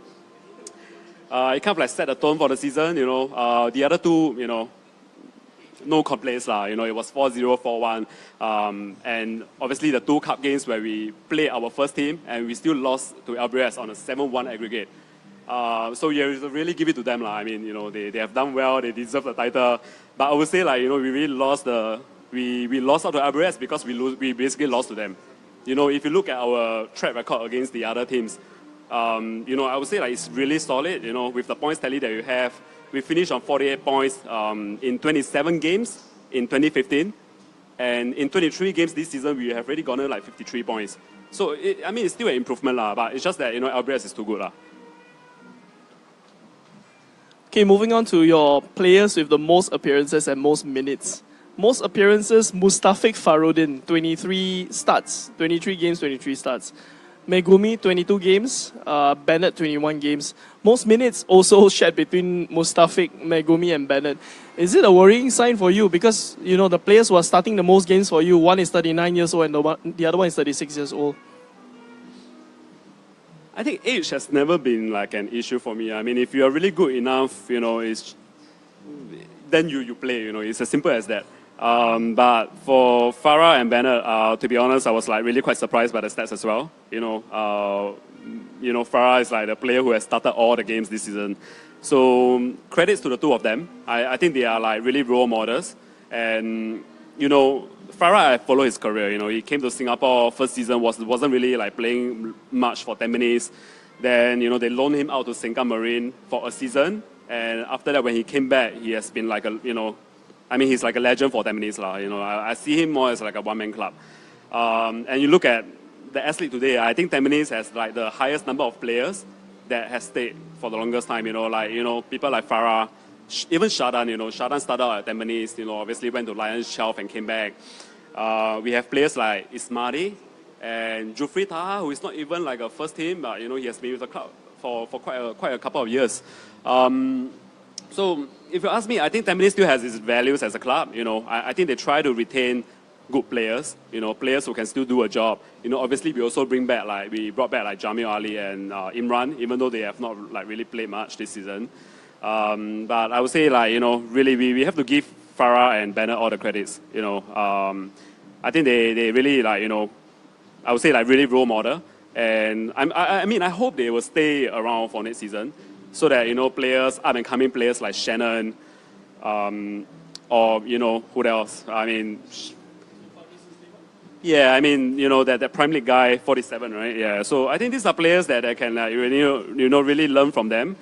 D: It kind of like set the tone for the season, The other 2, no complaints it was 4-0, 4-1. And obviously the 2 cup games where we played our first team and we still lost to Albirex on a 7-1 aggregate. So you really give it to them. I mean, they have done well, they deserve the title. But I would say we really lost we lost out to Albirex because we basically lost to them. If you look at our track record against the other teams, I would say it's really solid. With the points tally that you have, we finished on 48 points in 27 games in 2015, and in 23 games this season we have already gotten 53 points. So it's still an improvement but it's just that Albirex is too good
A: Okay, moving on to your players with the most appearances and most minutes. Most appearances, Mustafik Farudin, 23 games, 23 starts. Megumi, 22 games. Bennett, 21 games. Most minutes also shared between Mustafik, Megumi and Bennett. Is it a worrying sign for you? Because, the players who are starting the most games for you, one is 39 years old and the other one is 36 years old.
D: I think age has never been like an issue for me. I mean, if you are really good enough, then you play, It's as simple as that. But for Farah and Bennett, to be honest, I was really quite surprised by the stats as well. Farah is like the player who has started all the games this season. So credits to the 2 of them. I think they are really role models. And Farah, I follow his career. He came to Singapore first season wasn't really playing much for 10 minutes. Then they loaned him out to Sengkang Marine for a season. And after that, when he came back, he has been he's like a legend for Tampines. I see him more as like a one-man club. And you look at the S.League today, I think Tampines has the highest number of players that has stayed for the longest time. People like Farah, even Shadan. Shadan started out at Tampines. Obviously went to Lions Shelf and came back. We have players like Ismadi and Jufri Taha, who is not even like a first team, but he has been with the club for quite a couple of years. So if you ask me, I think Tampines still has its values as a club. I think they try to retain good players, players who can still do a job. Obviously we also brought back Jamil Ali and Imran, even though they have not really played much this season. But I would say really we have to give Farah and Bennett all the credits. I think they really I would say really role model. And I hope they will stay around for next season, so that players, up and coming players like Shannon, or who else? That Prime League guy, 47, right? Yeah. So I think these are players that can really learn from them.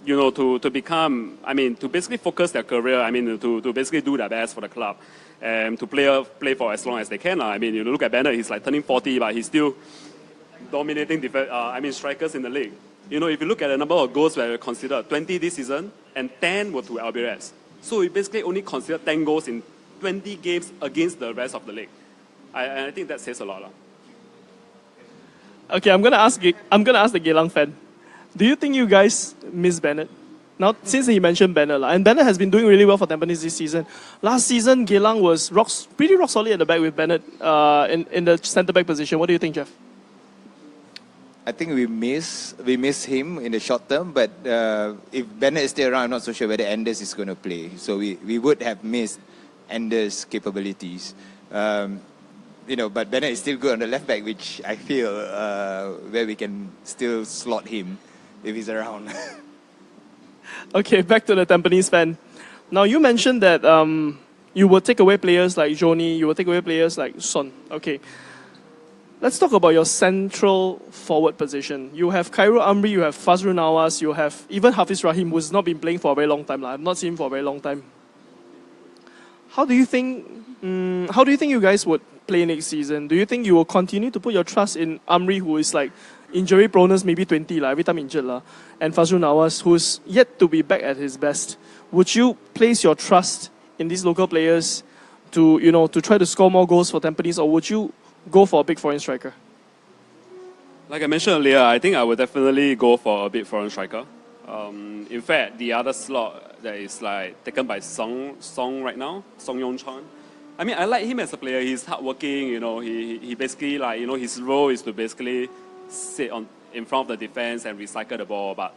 D: To become, to basically focus their career. To basically do their best for the club, and to play for as long as they can. You look at Bennett, he's turning 40, but he's still dominating strikers in the league. If you look at the number of goals where we considered 20 this season and 10 were to Albirex. So we basically only considered 10 goals in 20 games against the rest of the league. I think that says a lot.
A: Okay, I'm gonna ask the Geylang fan. Do you think you guys miss Bennett? Now, since he mentioned Bennett, and Bennett has been doing really well for Tampines this season. Last season, Geylang was pretty rock solid at the back with Bennett in the centre back position. What do you think, Jeff?
B: I think we miss him in the short term, but if Bennett is still around, I'm not so sure whether Anders is going to play. So we would have missed Anders' capabilities. But Bennett is still good on the left back, which I feel where we can still slot him if he's around.
A: Okay, back to the Tampines fan. Now, you mentioned that you will take away players like Johnny, you will take away players like Son. Okay. Let's talk about your central forward position. You have Khairul Amri, you have Fazrul Nawas, you have even Hafiz Rahim, who's not been playing for a very long time. I've not seen him for a very long time. How do you think you guys would play next season? Do you think you will continue to put your trust in Amri, who is like injury proneness, maybe 20 every time injured and Fazrul Nawas, who's yet to be back at his best? Would you place your trust in these local players to try to score more goals for Tampines, or would you go for a big foreign striker?
D: Like I mentioned earlier, I think I would definitely go for a big foreign striker. In fact, the other slot that is like taken by Song right now, Song Yong Chuan. I mean, I like him as a player. He's hardworking. He basically his role is to basically sit in front of the defense and recycle the ball. But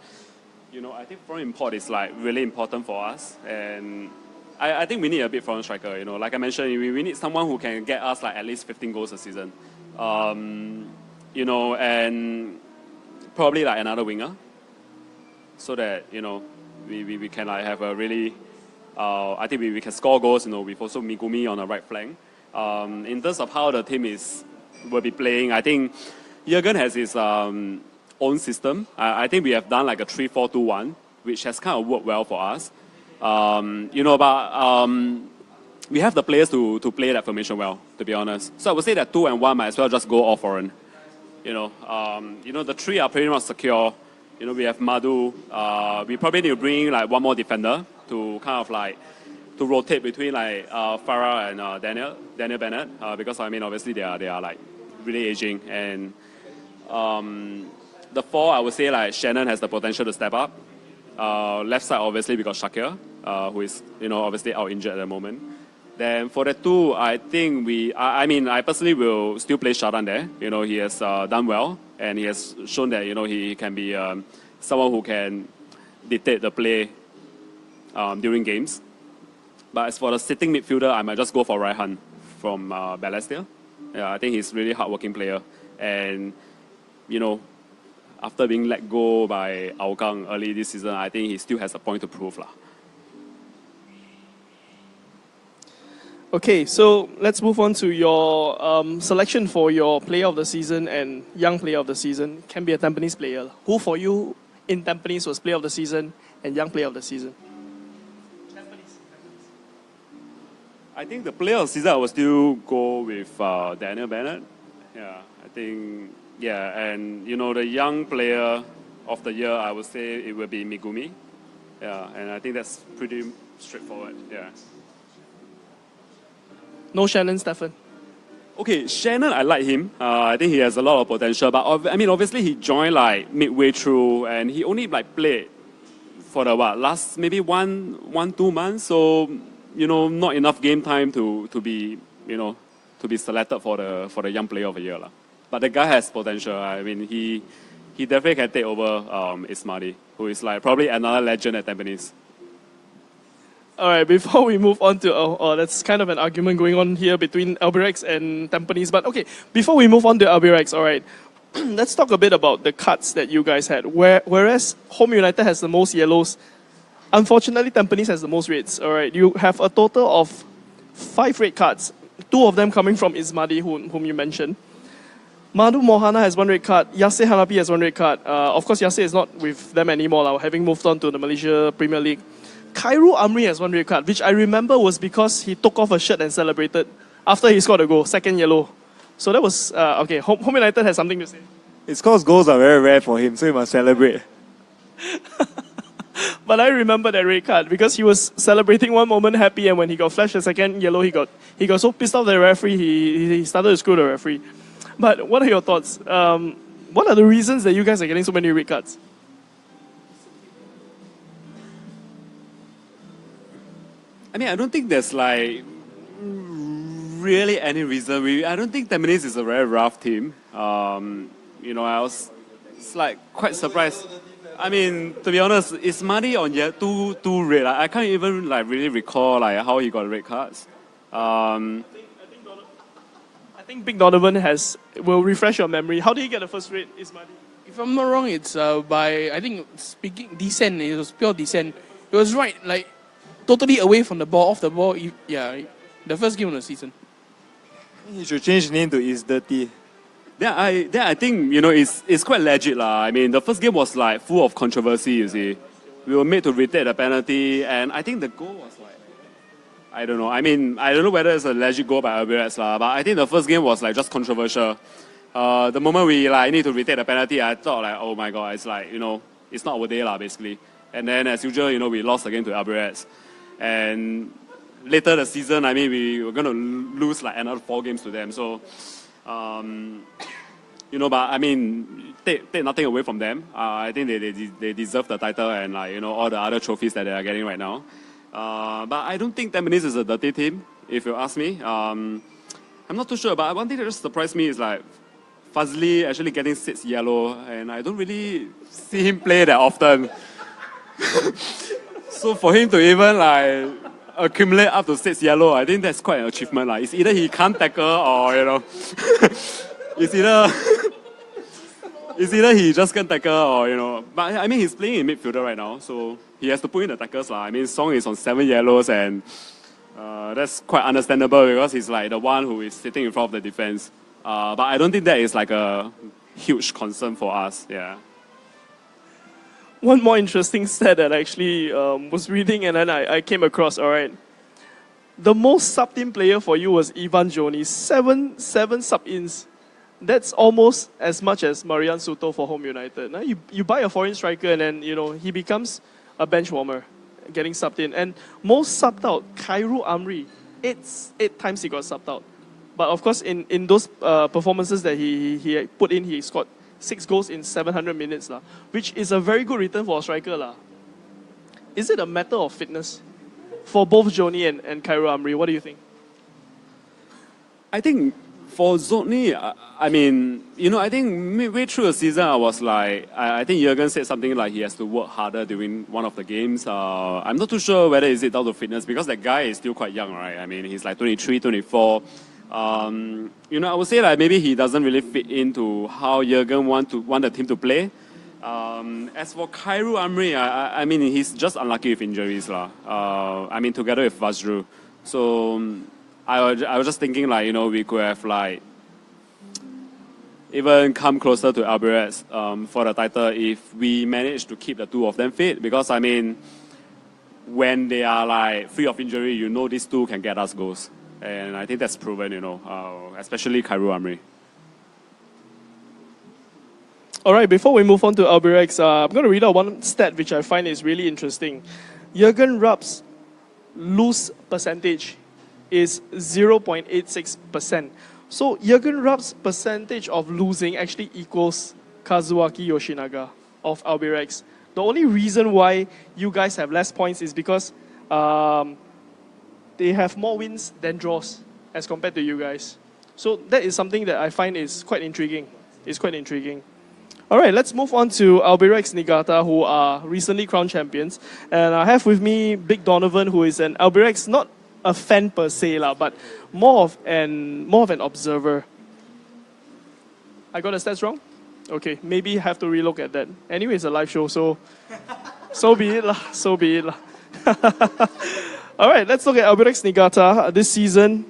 D: I think foreign import is like really important for us, and I think we need a big foreign striker. Like I mentioned, we need someone who can get us like at least 15 goals a season. And probably like another winger, so that we can like have a really. I think we can score goals. With also Megumi on the right flank. In terms of how the team will be playing, I think Jurgen has his own system. I think we have done like a 3-4-2-1, which has kind of worked well for us. We have the players to play that formation well, to be honest. So I would say that 2 and 1 might as well just go all foreign. The 3 are pretty much secure. We have Madhu. We probably need to bring like one more defender to kind of like to rotate between like Farah and Daniel Bennett, because I mean obviously they are like really aging, and the 4 I would say like Shannon has the potential to step up. Left side obviously we got Shakir, who is obviously out injured at the moment. Then for the 2, I think I personally will still play Sharan there. He has done well, and he has shown that he can be someone who can dictate the play during games. But as for the sitting midfielder, I might just go for Raihan from Balestier. Yeah, I think he's a really hardworking player, and after being let go by Aokang early this season, I think he still has a point to prove lah.
A: Okay, so let's move on to your selection for your player of the season and young player of the season. Can be a Tampines player. Who for you in Tampines was player of the season and young player of the season?
D: I think the player of the season I will still go with Daniel Bennett. Yeah, I think, and the young player of the year, I would say it will be Megumi. Yeah, and I think that's pretty straightforward. Yeah.
A: No Shannon, Stefan.
D: Okay, Shannon, I like him. I think he has a lot of potential. But obviously he joined like midway through, and he only like played for the last maybe 1-2 months. So not enough game time to be selected for the young player of the year lah. But the guy has potential. I mean he definitely can take over Ismaili, who is like probably another legend at Tampines.
A: All right, before we move on to, that's kind of an argument going on here between Albirex and Tampines. But okay, before we move on to Albirex, all right, let's talk a bit about the cuts that you guys had. Whereas Home United has the most yellows, unfortunately Tampines has the most reds. All right, you have a total of 5 red cards, 2 of them coming from Ismaili, whom you mentioned. Madhu Mohana has 1 red card. Yasser Hanapi has 1 red card. Of course, Yasser is not with them anymore, having moved on to the Malaysia Premier League. Khairul Amri has 1 red card, which I remember was because he took off a shirt and celebrated after he scored a goal, 2nd yellow. So that was, okay, Home United has something to say.
C: It's because goals are very rare for him, so he must celebrate.
A: But I remember that red card because he was celebrating one moment happy, and when he got flashed a 2nd yellow, he got so pissed off the referee, he started to screw the referee. But what are your thoughts? What are the reasons that you guys are getting so many red cards?
D: I mean, I don't think there's like really any reason. I don't think Tampines is a very rough team. I was like quite surprised. I mean, to be honest, it's muddy on year two red. I can't even like really recall like how he got red cards.
A: I think Big Donovan will refresh your memory. How did he get the first red, Ismadi?
E: If I'm not wrong, it's by, I think, descent. It was pure descent. It was right, like, totally away from the ball, off the ball. Yeah, the first game of the season.
C: He should change the name to Is Dirty.
D: I think, it's quite legit lah. I mean, the first game was like full of controversy, you see. We were made to retake the penalty, and I think the goal was like, I don't know. I mean, I don't know whether it's a legit goal by Albirex lah, but I think the first game was like just controversial. The moment we like need to retake the penalty, I thought like, oh my god, it's like, it's not our day lah, basically. And then as usual, we lost again to Albirex. And later the season, I mean, we were going to lose like another 4 games to them. So, but I mean, take nothing away from them. I think they deserve the title and like, all the other trophies that they are getting right now. But I don't think Tampines is a dirty team, if you ask me. I'm not too sure, but one thing that just surprised me is like Fazli actually getting 6 yellow, and I don't really see him play that often. So for him to even like accumulate up to 6 yellow, I think that's quite an achievement. Like, it's either he can't tackle or it's either he just can't tackle or But I mean, he's playing in midfielder right now, so he has to put in the tackles lah. I mean, Song is on 7 yellows, and that's quite understandable because he's like the one who is sitting in front of the defense. But I don't think that is like a huge concern for us. Yeah.
A: One more interesting stat that I actually was reading and then I came across, all right. The most sub-in player for you was Ivan Joni, 7 sub-ins. That's almost as much as Marian Soto for Home United. Now you buy a foreign striker and then, he becomes a bench warmer, getting subbed in. And most subbed out, Khairul Amri, 8 times he got subbed out. But of course, in those performances that he put in, he scored 6 goals in 700 minutes, which is a very good return for a striker. Is it a matter of fitness for both Joni and Khairul Amri? What do you think?
D: I think for Zotni, I mean, I think midway through the season, I was like, I think Jurgen said something like he has to work harder during one of the games. I'm not too sure whether is it down to fitness because that guy is still quite young, right? I mean, he's like 23, 24. I would say like maybe he doesn't really fit into how Jurgen want the team to play. As for Khairul Amri, I mean, he's just unlucky with injuries lah. I mean, together with Vazru. So I was just thinking like, we could have like even come closer to Albirex for the title if we manage to keep the 2 of them fit. Because I mean, when they are like free of injury, these 2 can get us goals. And I think that's proven, especially Khairul Amri.
A: All right, before we move on to Albirex, I'm going to read out one stat which I find is really interesting. Jurgen Rupp's lose percentage is 0.86%. So Jurgen Rupp's percentage of losing actually equals Kazuaki Yoshinaga of Albirex. The only reason why you guys have less points is because they have more wins than draws as compared to you guys. So that is something that I find is quite intriguing. It's quite intriguing. All right, let's move on to Albirex Niigata, who are recently crowned champions. And I have with me Big Donovan, who is an Albirex, not a fan per se, but more of an observer. I got the stats wrong? Okay, maybe have to relook at that. Anyway, it's a live show, so be it lah. So be it lah. All right, let's look at Albirex Niigata this season.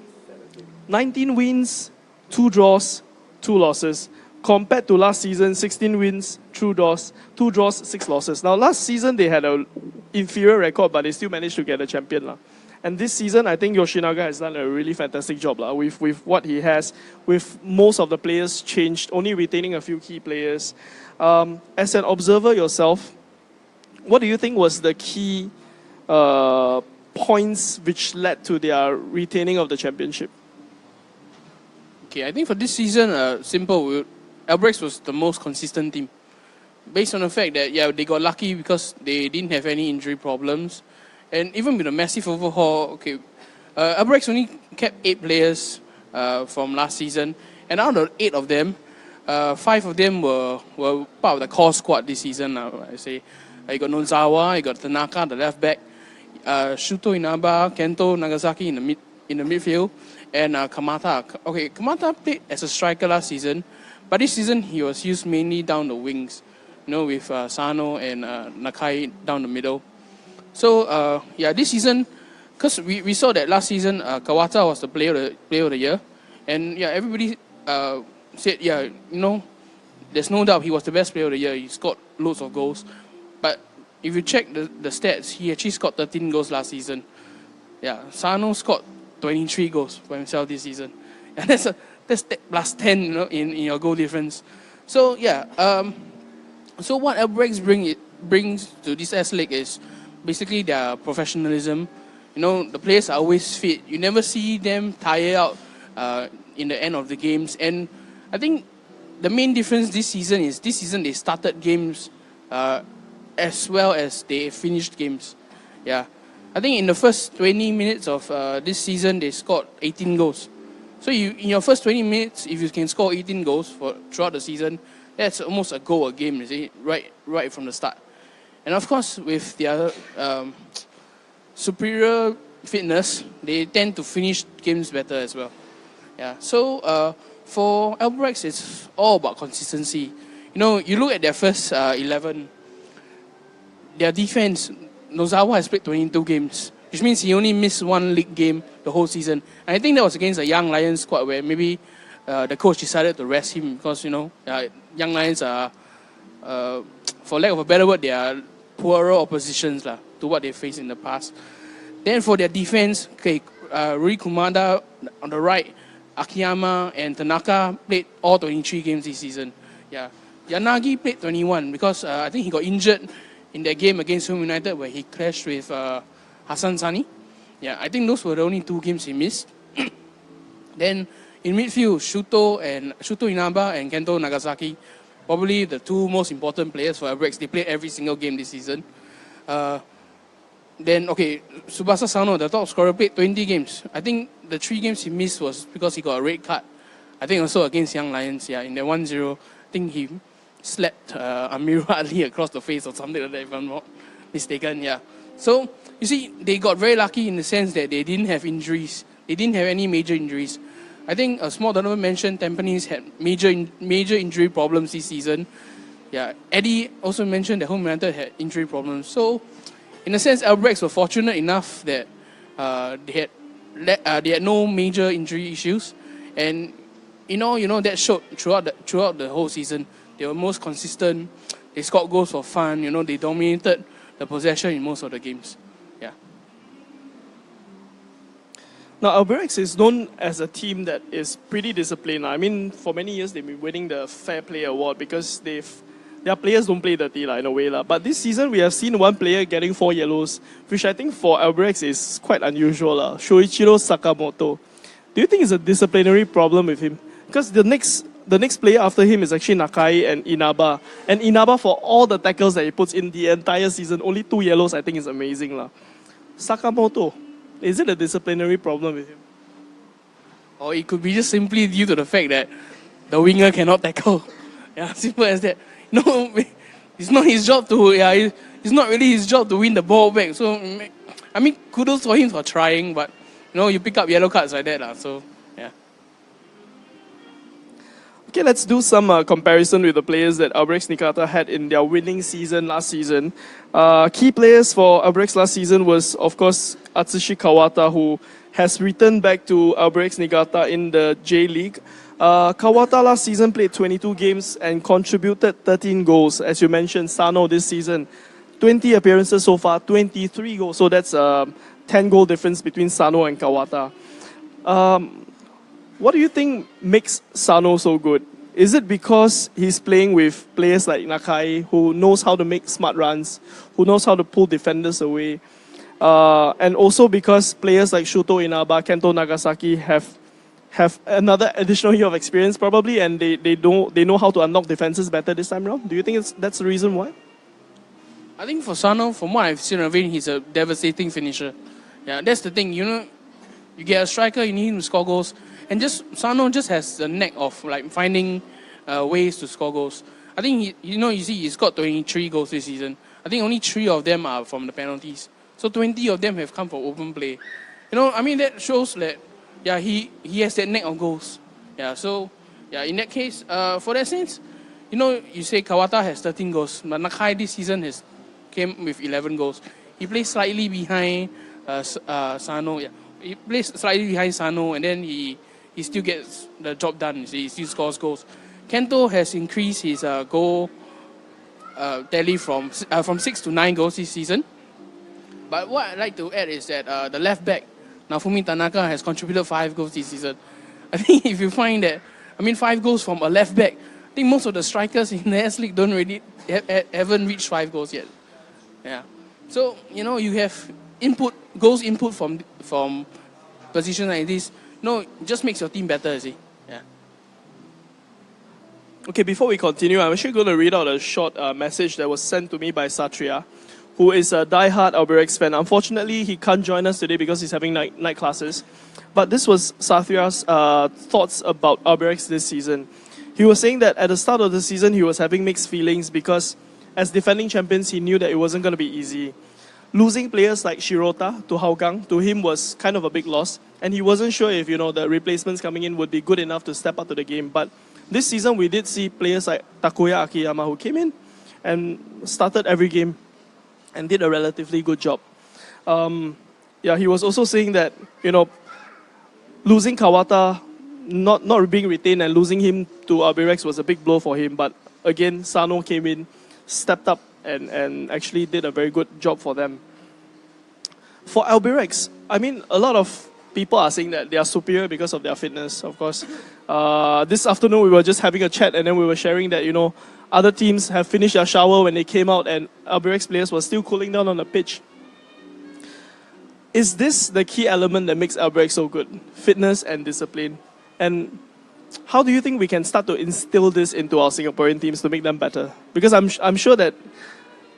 A: 19 wins, 2 draws, 2 losses. Compared to last season, 16 wins, 2 draws, 6 losses. Now, last season, they had an inferior record, but they still managed to get a champion. And this season, I think Yoshinaga has done a really fantastic job with what he has, with most of the players changed, only retaining a few key players. As an observer yourself, what do you think was the key points which led to their retaining of the championship?
E: Okay, I think for this season, simple. Albirex was the most consistent team. Based on the fact that, they got lucky because they didn't have any injury problems. And even with a massive overhaul, okay, Albirex only kept 8 players from last season, and out of 8 of them, 5 of them were part of the core squad this season. I say, you got Nozawa, you got Tanaka, the left back, Shuto Inaba, Kento Nagasaki in the midfield, and Kamata. Okay, Kamata played as a striker last season, but this season he was used mainly down the wings, with Sano and Nakai down the middle. So this season, because we saw that last season Kawata was the player of the year, and everybody said there's no doubt he was the best player of the year. He scored loads of goals, but if you check the stats, he actually scored 13 goals last season. Sano scored 23 goals for himself this season, and that's plus 10 in your goal difference. So so what Albirex brings to this S.League is basically their professionalism. The players are always fit. You never see them tire out in the end of the games. And I think the main difference this season is they started games as well as they finished games. I think in the first 20 minutes of this season, they scored 18 goals. So in your first 20 minutes, if you can score 18 goals throughout the season, that's almost a goal a game, you see, right from the start. And of course, with their superior fitness, they tend to finish games better as well. So for Albirex, it's all about consistency. You look at their first 11, their defense, Nozawa has played 22 games, which means he only missed 1 league game the whole season. And I think that was against the Young Lions squad where maybe the coach decided to rest him because, Young Lions are, for lack of a better word, they are poorer oppositions to what they faced in the past. Then for their defense, Rui Kumada on the right, Akiyama and Tanaka played all 23 games this season. Yanagi played 21 because I think he got injured in that game against Home United where he clashed with Hassan Sani. I think those were the only 2 games he missed. Then in midfield, Shuto Inaba and Kento Nagasaki, probably the 2 most important players for Albirex. They played every single game this season. Then, Tsubasa Sano, the top scorer, played 20 games. I think the 3 games he missed was because he got a red card. I think also against Young Lions, in the 1-0, I think he slapped Amirul Ali across the face or something like that, if I'm not mistaken, So, you see, they got very lucky in the sense that they didn't have injuries. They didn't have any major injuries. I think a small Donovan mentioned Tampines had major injury problems this season. Eddy also mentioned that Home United had injury problems. So, in a sense, Albirex were fortunate enough that they had no major injury issues, and that showed throughout the whole season. They were most consistent. They scored goals for fun. They dominated the possession in most of the games.
A: Now, Albirex is known as a team that is pretty disciplined. I mean, for many years they've been winning the Fair Play Award because their players don't play dirty in a way. But this season we have seen 1 player getting 4 yellows, which I think for Albirex is quite unusual. Shoichiro Sakamoto. Do you think it's a disciplinary problem with him? Because the next player after him is actually Nakai and Inaba. And Inaba, for all the tackles that he puts in the entire season, only 2 yellows, I think is amazing. Sakamoto, is it a disciplinary problem with him?
E: Or it could be just simply due to the fact that the winger cannot tackle. Simple as that. It's not his job to. It's not really his job to win the ball back. So, I mean, kudos for him for trying, but you pick up yellow cards like that, so yeah.
A: Okay, let's do some comparison with the players that Albirex Niigata had in their winning season last season. Key players for Albirex last season was, of course, Atsushi Kawata, who has returned back to Albirex Niigata in the J-League. Kawata last season played 22 games and contributed 13 goals. As you mentioned, Sano this season, 20 appearances so far, 23 goals. So that's a 10-goal difference between Sano and Kawata. What do you think makes Sano so good? Is it because he's playing with players like Nakai, who knows how to make smart runs, who knows how to pull defenders away, and also because players like Shuto Inaba, Kento Nagasaki have another additional year of experience probably, and they know how to unlock defenses better this time around? Do you think that's the reason why?
E: I think for Sano, from what I've seen of him, he's a devastating finisher. Yeah, that's the thing. You get a striker, you need him to score goals, and Sano just has the knack of like finding ways to score goals. I think he's got 23 goals this season. I think only 3 of them are from the penalties. So 20 of them have come from open play. That shows that he has that knack of goals. Yeah, so in that case, for that sense, you say Kawata has 13 goals, but Nakai this season came with 11 goals. He plays slightly behind Sano. Yeah, he plays slightly behind Sano, and then he still gets the job done. He still scores goals. Kento has increased his goal tally from 6 to 9 goals this season. But what I'd like to add is that the left back, Nafumi Tanaka, has contributed 5 goals this season. I think if you find that, 5 goals from a left back, I think most of the strikers in the S-League haven't reached 5 goals yet. Yeah. So, you have goals input from positions like this. It just makes your team better, you see. Yeah.
A: Okay, before we continue, I'm actually going to read out a short message that was sent to me by Satria, who is a die-hard Albirex fan. Unfortunately, he can't join us today because he's having night classes. But this was Satria's thoughts about Albirex this season. He was saying that at the start of the season, he was having mixed feelings because as defending champions, he knew that it wasn't going to be easy. Losing players like Shirota to Hougang, to him was kind of a big loss. And he wasn't sure if, the replacements coming in would be good enough to step up to the game. But this season, we did see players like Takuya Akiyama who came in and started every game and did a relatively good job. He was also saying that, losing Kawata, not being retained and losing him to Albirex was a big blow for him. But again, Sano came in, stepped up and actually did a very good job for them. For Albirex, a lot of people are saying that they are superior because of their fitness, of course. This afternoon, we were just having a chat and then we were sharing that, other teams have finished their shower when they came out and Albirex players were still cooling down on the pitch. Is this the key element that makes Albirex so good? Fitness and discipline. And how do you think we can start to instill this into our Singaporean teams to make them better? Because I'm sure that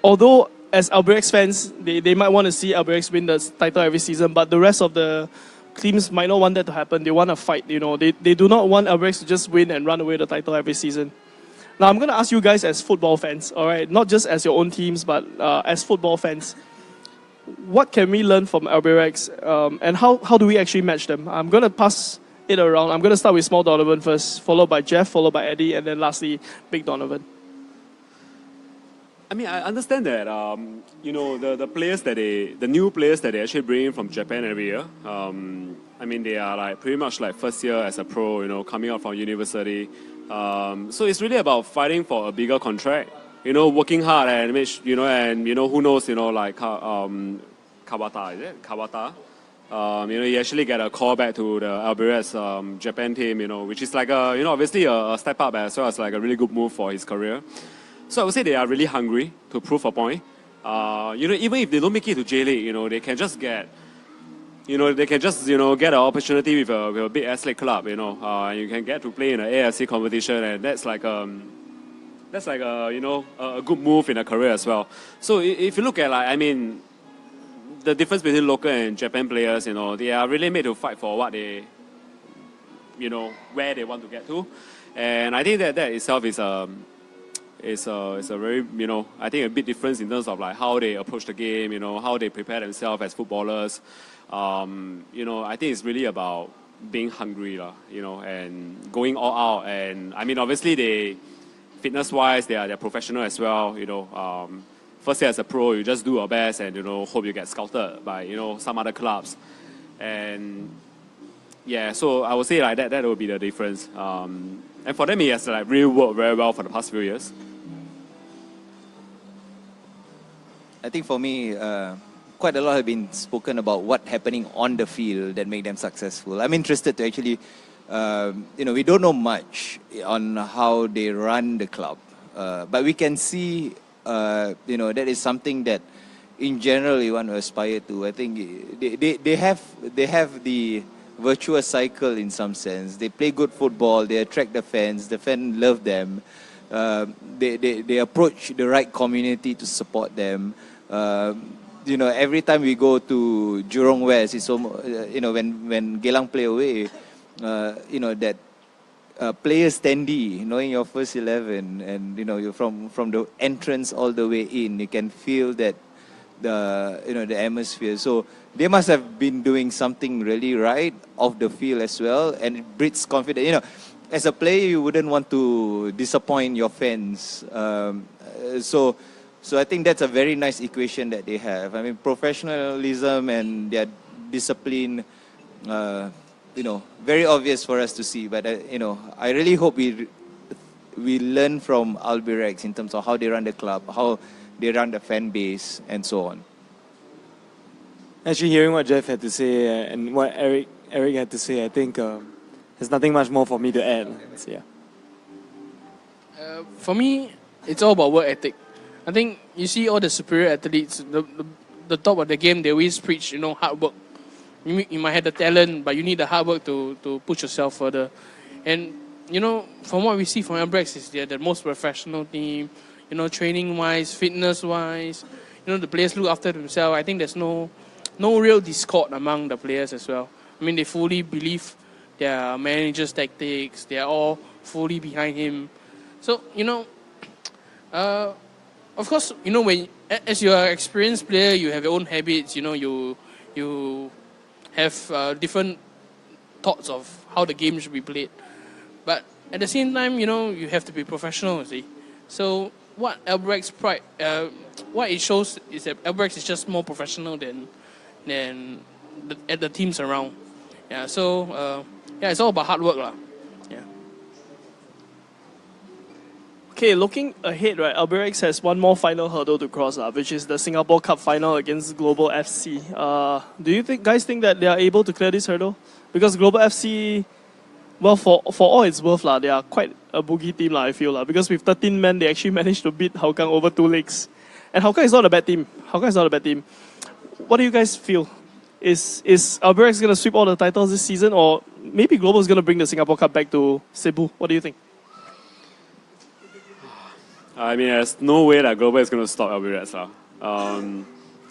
A: although as Albirex fans, they might want to see Albirex win the title every season, but the rest of the teams might not want that to happen. They want to fight, They do not want Albirex to just win and run away with the title every season. Now, I'm going to ask you guys as football fans, all right? Not just as your own teams, but as football fans. What can we learn from Albirex and how do we actually match them? I'm going to pass it around. I'm going to start with Small Donovan first, followed by Jeff, followed by Eddy, and then lastly, Big Donovan.
D: I understand that, the new players that they actually bring in from Japan every year, they are like pretty much like first year as a pro, coming out from university. So it's really about fighting for a bigger contract, working hard and who knows, like Kawata, is it? Kawata? You actually get a call back to the Albirex Japan team, which is like obviously a step up as well as like a really good move for his career. So I would say they are really hungry to prove a point. Even if they don't make it to J-League, they can just get, get an opportunity with a big S-League club, and you can get to play in an AFC competition, and that's like a good move in a career as well. So if you look at the difference between local and Japan players, they are really made to fight for what they, where they want to get to, and I think that itself is a very, I think a big difference in terms of like how they approach the game, how they prepare themselves as footballers. I think it's really about being hungry, and going all out. And obviously fitness-wise, they're professional as well. First year as a pro, you just do your best and hope you get scouted by some other clubs. And yeah, so I would say like that would be the difference. And for them, it has like really worked very well for the past few years.
B: I think for me, quite a lot have been spoken about what's happening on the field that make them successful. I'm interested to actually, we don't know much on how they run the club, but we can see, that is something that, in general, you want to aspire to. I think they have the virtuous cycle in some sense. They play good football, they attract the fans love them. they approach the right community to support them. Every time we go to Jurong West, it's almost, when Geylang play away, that player standee, knowing your first 11, and you're from the entrance all the way in, you can feel that the atmosphere. So they must have been doing something really right off the field as well, and it breeds confidence. As a player, you wouldn't want to disappoint your fans. So I think that's a very nice equation that they have. I mean, professionalism and their discipline, very obvious for us to see. But I really hope we learn from Albirex in terms of how they run the club, how they run the fan base, and so on.
C: Actually, hearing what Jeff had to say and what Eric had to say, I think there's nothing much more for me to add. So, yeah.
E: For me, it's all about work ethic. I think you see all the superior athletes, the top of the game, they always preach, hard work. You might have the talent, but you need the hard work to push yourself further. And, from what we see from Albirex, is they're the most professional team, training-wise, fitness-wise. The players look after themselves. I think there's no real discord among the players as well. I mean, they fully believe their manager's tactics. They are all fully behind him. So, of course, when as you're an experienced player, you have your own habits. You have different thoughts of how the game should be played. But at the same time, you have to be professional, see. So what Albirex pride, what it shows is that Albirex is just more professional than the teams around. Yeah. So it's all about hard work, lah. Yeah.
A: Okay, looking ahead, right, Albirex has one more final hurdle to cross, which is the Singapore Cup final against Global FC. Do you guys think that they are able to clear this hurdle? Because Global FC, well, for all it's worth, they are quite a boogie team, I feel. Because with 13 men, they actually managed to beat Hougang over 2 legs. And Hougang is not a bad team. What do you guys feel? Is Albirex going to sweep all the titles this season, or maybe Global is going to bring the Singapore Cup back to Cebu? What do you think?
D: I mean, there's no way that Global is going to stop Albirex.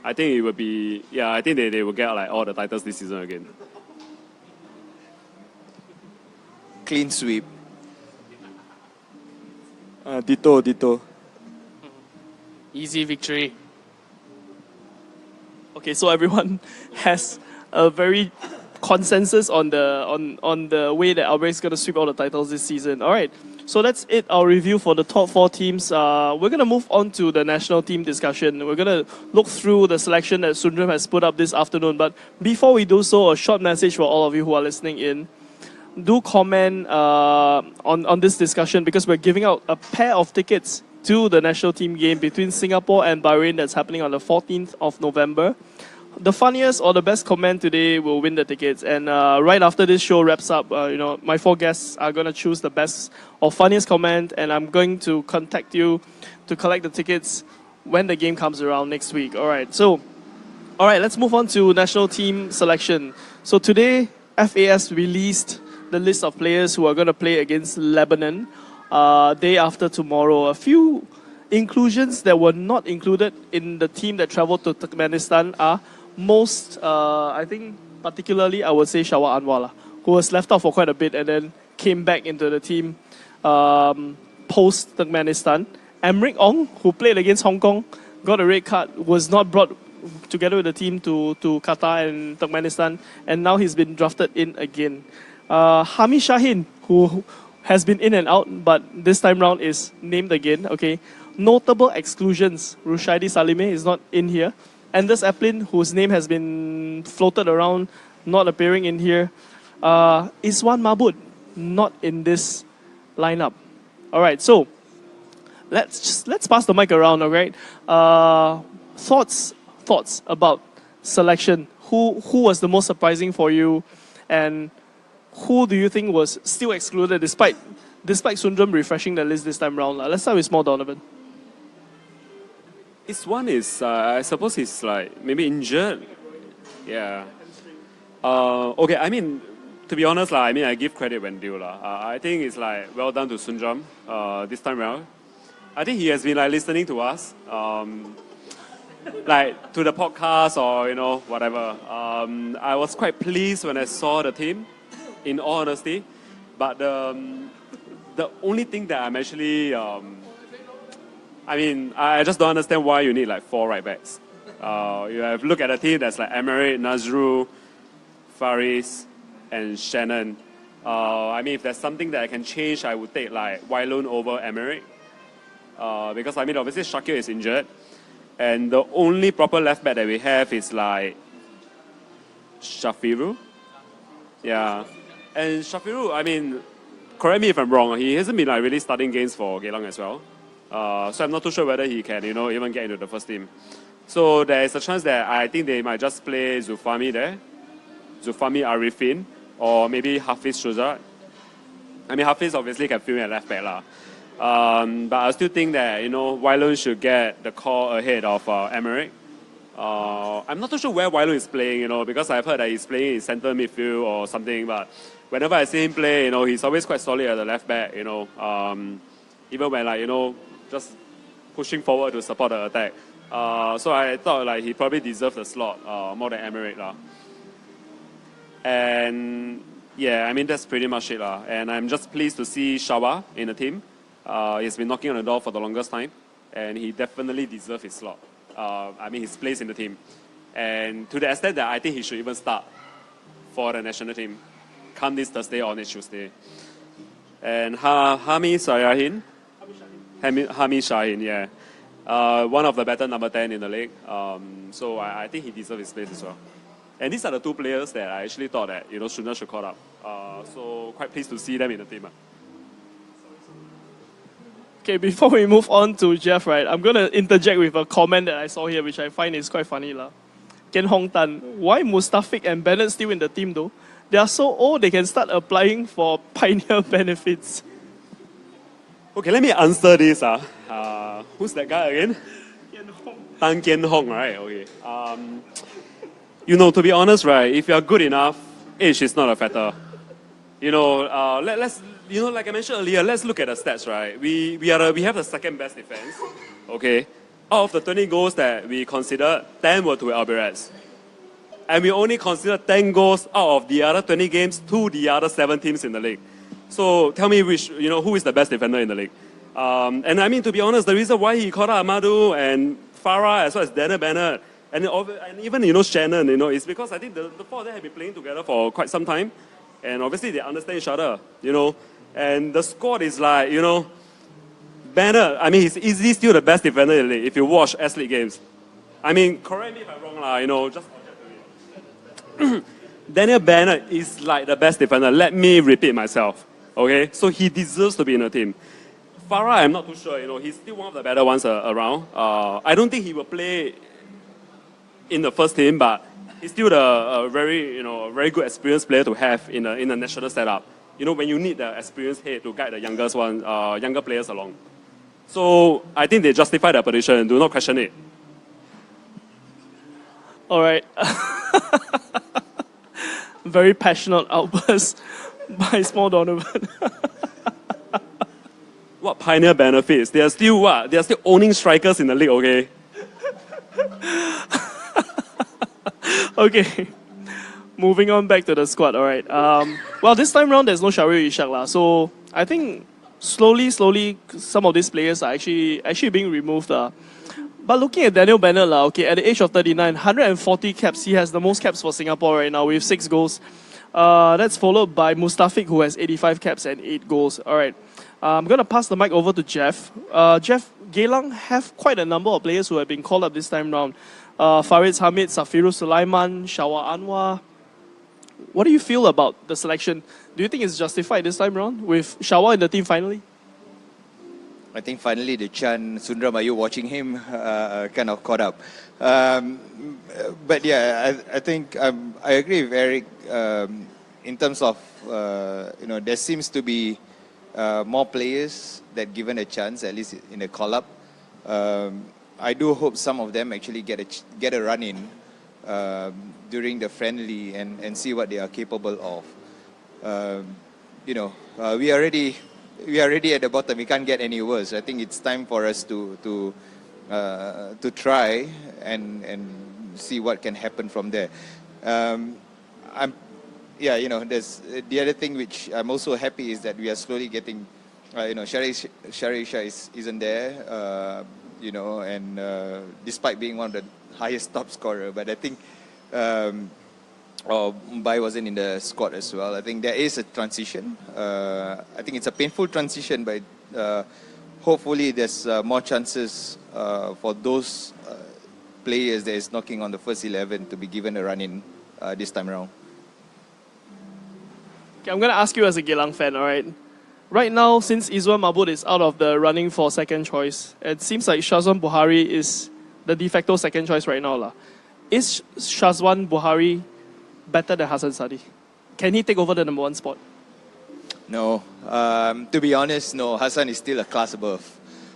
D: I think it would be, I think they will get all the titles this season again.
B: Clean sweep.
C: Ditto.
E: Easy victory.
A: Okay, so everyone has a very consensus on the way that Albirex is going to sweep all the titles this season. All right, so that's it, our review for the top 4 teams. We're going to move on to the national team discussion. We're going to look through the selection that Sundram has put up this afternoon. But before we do so, a short message for all of you who are listening in. Do comment on this discussion, because we're giving out a pair of tickets to the national team game between Singapore and Bahrain that's happening on the 14th of November. The funniest or the best comment today will win the tickets. And right after this show wraps up, my 4 guests are going to choose the best or funniest comment, and I'm going to contact you to collect the tickets when the game comes around next week. All right, let's move on to national team selection. So today, FAS released the list of players who are going to play against Lebanon day after tomorrow. A few inclusions that were not included in the team that traveled to Turkmenistan are I think particularly I would say Shawar Anwar, who was left out for quite a bit and then came back into the team post Turkmenistan. Emric Ong, who played against Hong Kong, got a red card, was not brought together with the team to Qatar and Turkmenistan, and now he's been drafted in again. Hami Shahin, who has been in and out, but this time round is named again. Okay, notable exclusions: Rushaidi Salime is not in here. Anders Eplin, whose name has been floated around, not appearing in here. Iswan Mabud, not in this lineup. All right, so let's pass the mic around. All right, thoughts about selection. Who was the most surprising for you, and who do you think was still excluded despite Sundram refreshing the list this time round? Let's start with small Donovan.
D: One is, I suppose he's maybe injured. Yeah. Okay, I mean, to be honest, I mean, I give credit when due. I think it's like well done to Sunjam this time around. I think he has been like listening to us, like to the podcast or whatever. I was quite pleased when I saw the team, in all honesty. But the only thing that I'm actually, I mean, I just don't understand why you need like 4 right backs. You have look at a team that's like Emirates, Nazrul, Faris, and Shannon. I mean, if there's something that I can change, I would take like Wailun over Emirates. Because I mean, obviously Shakir is injured. And the only proper left back that we have is like Shafiru. Yeah. And Shafiru, I mean, correct me if I'm wrong, he hasn't been like really starting games for Geylang as well. So I'm not too sure whether he can, even get into the first team. So there is a chance that I think they might just play Zulfami there. Zulfami Arifin, or maybe Hafiz Shuzat. I mean, Hafiz obviously can fill in at left back lah. But I still think that, Wailun should get the call ahead of Emirates. I'm not too sure where Wailun is playing, because I've heard that he's playing in centre midfield or something. But whenever I see him play, he's always quite solid at the left back, even when, just pushing forward to support the attack. So I thought like he probably deserved the slot more than Emirates lah. And yeah, I mean, that's pretty much it lah. And I'm just pleased to see Shawa in the team. He's been knocking on the door for the longest time, and he definitely deserves his slot. I mean, his place in the team. And to the extent that I think he should even start for the national team come this Thursday or next Tuesday. And Hami Shahin, yeah. One of the better number 10 in the league. So I think he deserves his place as well. And these are the 2 players that I actually thought that, Shuna should call up. So quite pleased to see them in the team.
A: Okay, before we move on to Jeff, right, I'm going to interject with a comment that I saw here, which I find is quite funny. Ken Hong Tan, why Mustafiq and Bennett still in the team though? They are so old, they can start applying for pioneer benefits.
D: Okay, let me answer this. Who's that guy again?
A: Ken Hong.
D: Tan Kian Hong, right? Okay. To be honest, right, if you are good enough, age is not a factor. Let's like I mentioned earlier, let's look at the stats, right? We have the second best defense. Okay. Out of the 20 goals that we considered, 10 were to Albirex. And we only considered 10 goals out of the other 20 games to the other 7 teams in the league. So tell me who is the best defender in the league? And I mean, to be honest, the reason why he called out Amadou and Farah as well as Daniel Bennett and even Shannon, is because I think the 4 of them have been playing together for quite some time. And obviously they understand each other, And the squad is like, Bennett, I mean, he's easily still the best defender in the league if you watch S.League games. I mean, correct me if I'm wrong, just objectively. Daniel Bennett is like the best defender. Let me repeat myself, okay? So he deserves to be in the team. Farah, I'm not too sure, he's still one of the better ones around. I don't think he will play in the first team, but he's still a very good experienced player to have in a national setup. When you need the experienced head to guide the younger players along. So I think they justify their position. Do not question it.
A: All right. Very passionate outburst by small Donovan.
D: What pioneer benefits? They are still what? They are still owning strikers in the league, okay?
A: Okay. Moving on back to the squad, all right. Well, this time round there's no Shahril Ishak. So I think slowly, some of these players are actually being removed. But looking at Daniel Bennett, okay, at the age of 39, 140 caps, he has the most caps for Singapore right now with 6 goals. That's followed by Mustafiq, who has 85 caps and 8 goals. All right. I'm going to pass the mic over to Jeff. Jeff, Geylang have quite a number of players who have been called up this time round. Farid Hamid, Safiru Sulaiman, Shawa Anwar. What do you feel about the selection? Do you think it's justified this time round with Shawa in the team finally?
B: I think finally the Chan Sundram, are you watching him? Kind of caught up. But yeah, I think I agree with Eric in terms of, there seems to be more players that given a chance, at least in the call-up. I do hope some of them actually get a run in during the friendly and see what they are capable of. we are already at the bottom. We can't get any worse. I think it's time for us to try and see what can happen from there. There's the other thing which I'm also happy is that we are slowly getting, Sharisha isn't there, and despite being one of the highest top scorer, but I think Bai wasn't in the squad as well. I think there is a transition. I think it's a painful transition, but hopefully there's more chances for those players that is knocking on the first 11 to be given a run in this time around.
A: Okay, I'm going to ask you as a Geylang fan, all right? Right now, since Izwan Mahmud is out of the running for second choice, it seems like Shazwan Buhari is the de facto second choice right now. Is Shazwan Buhari better than Hassan Sadi? Can he take over the number one spot?
B: No. To be honest, no. Hassan is still a class above.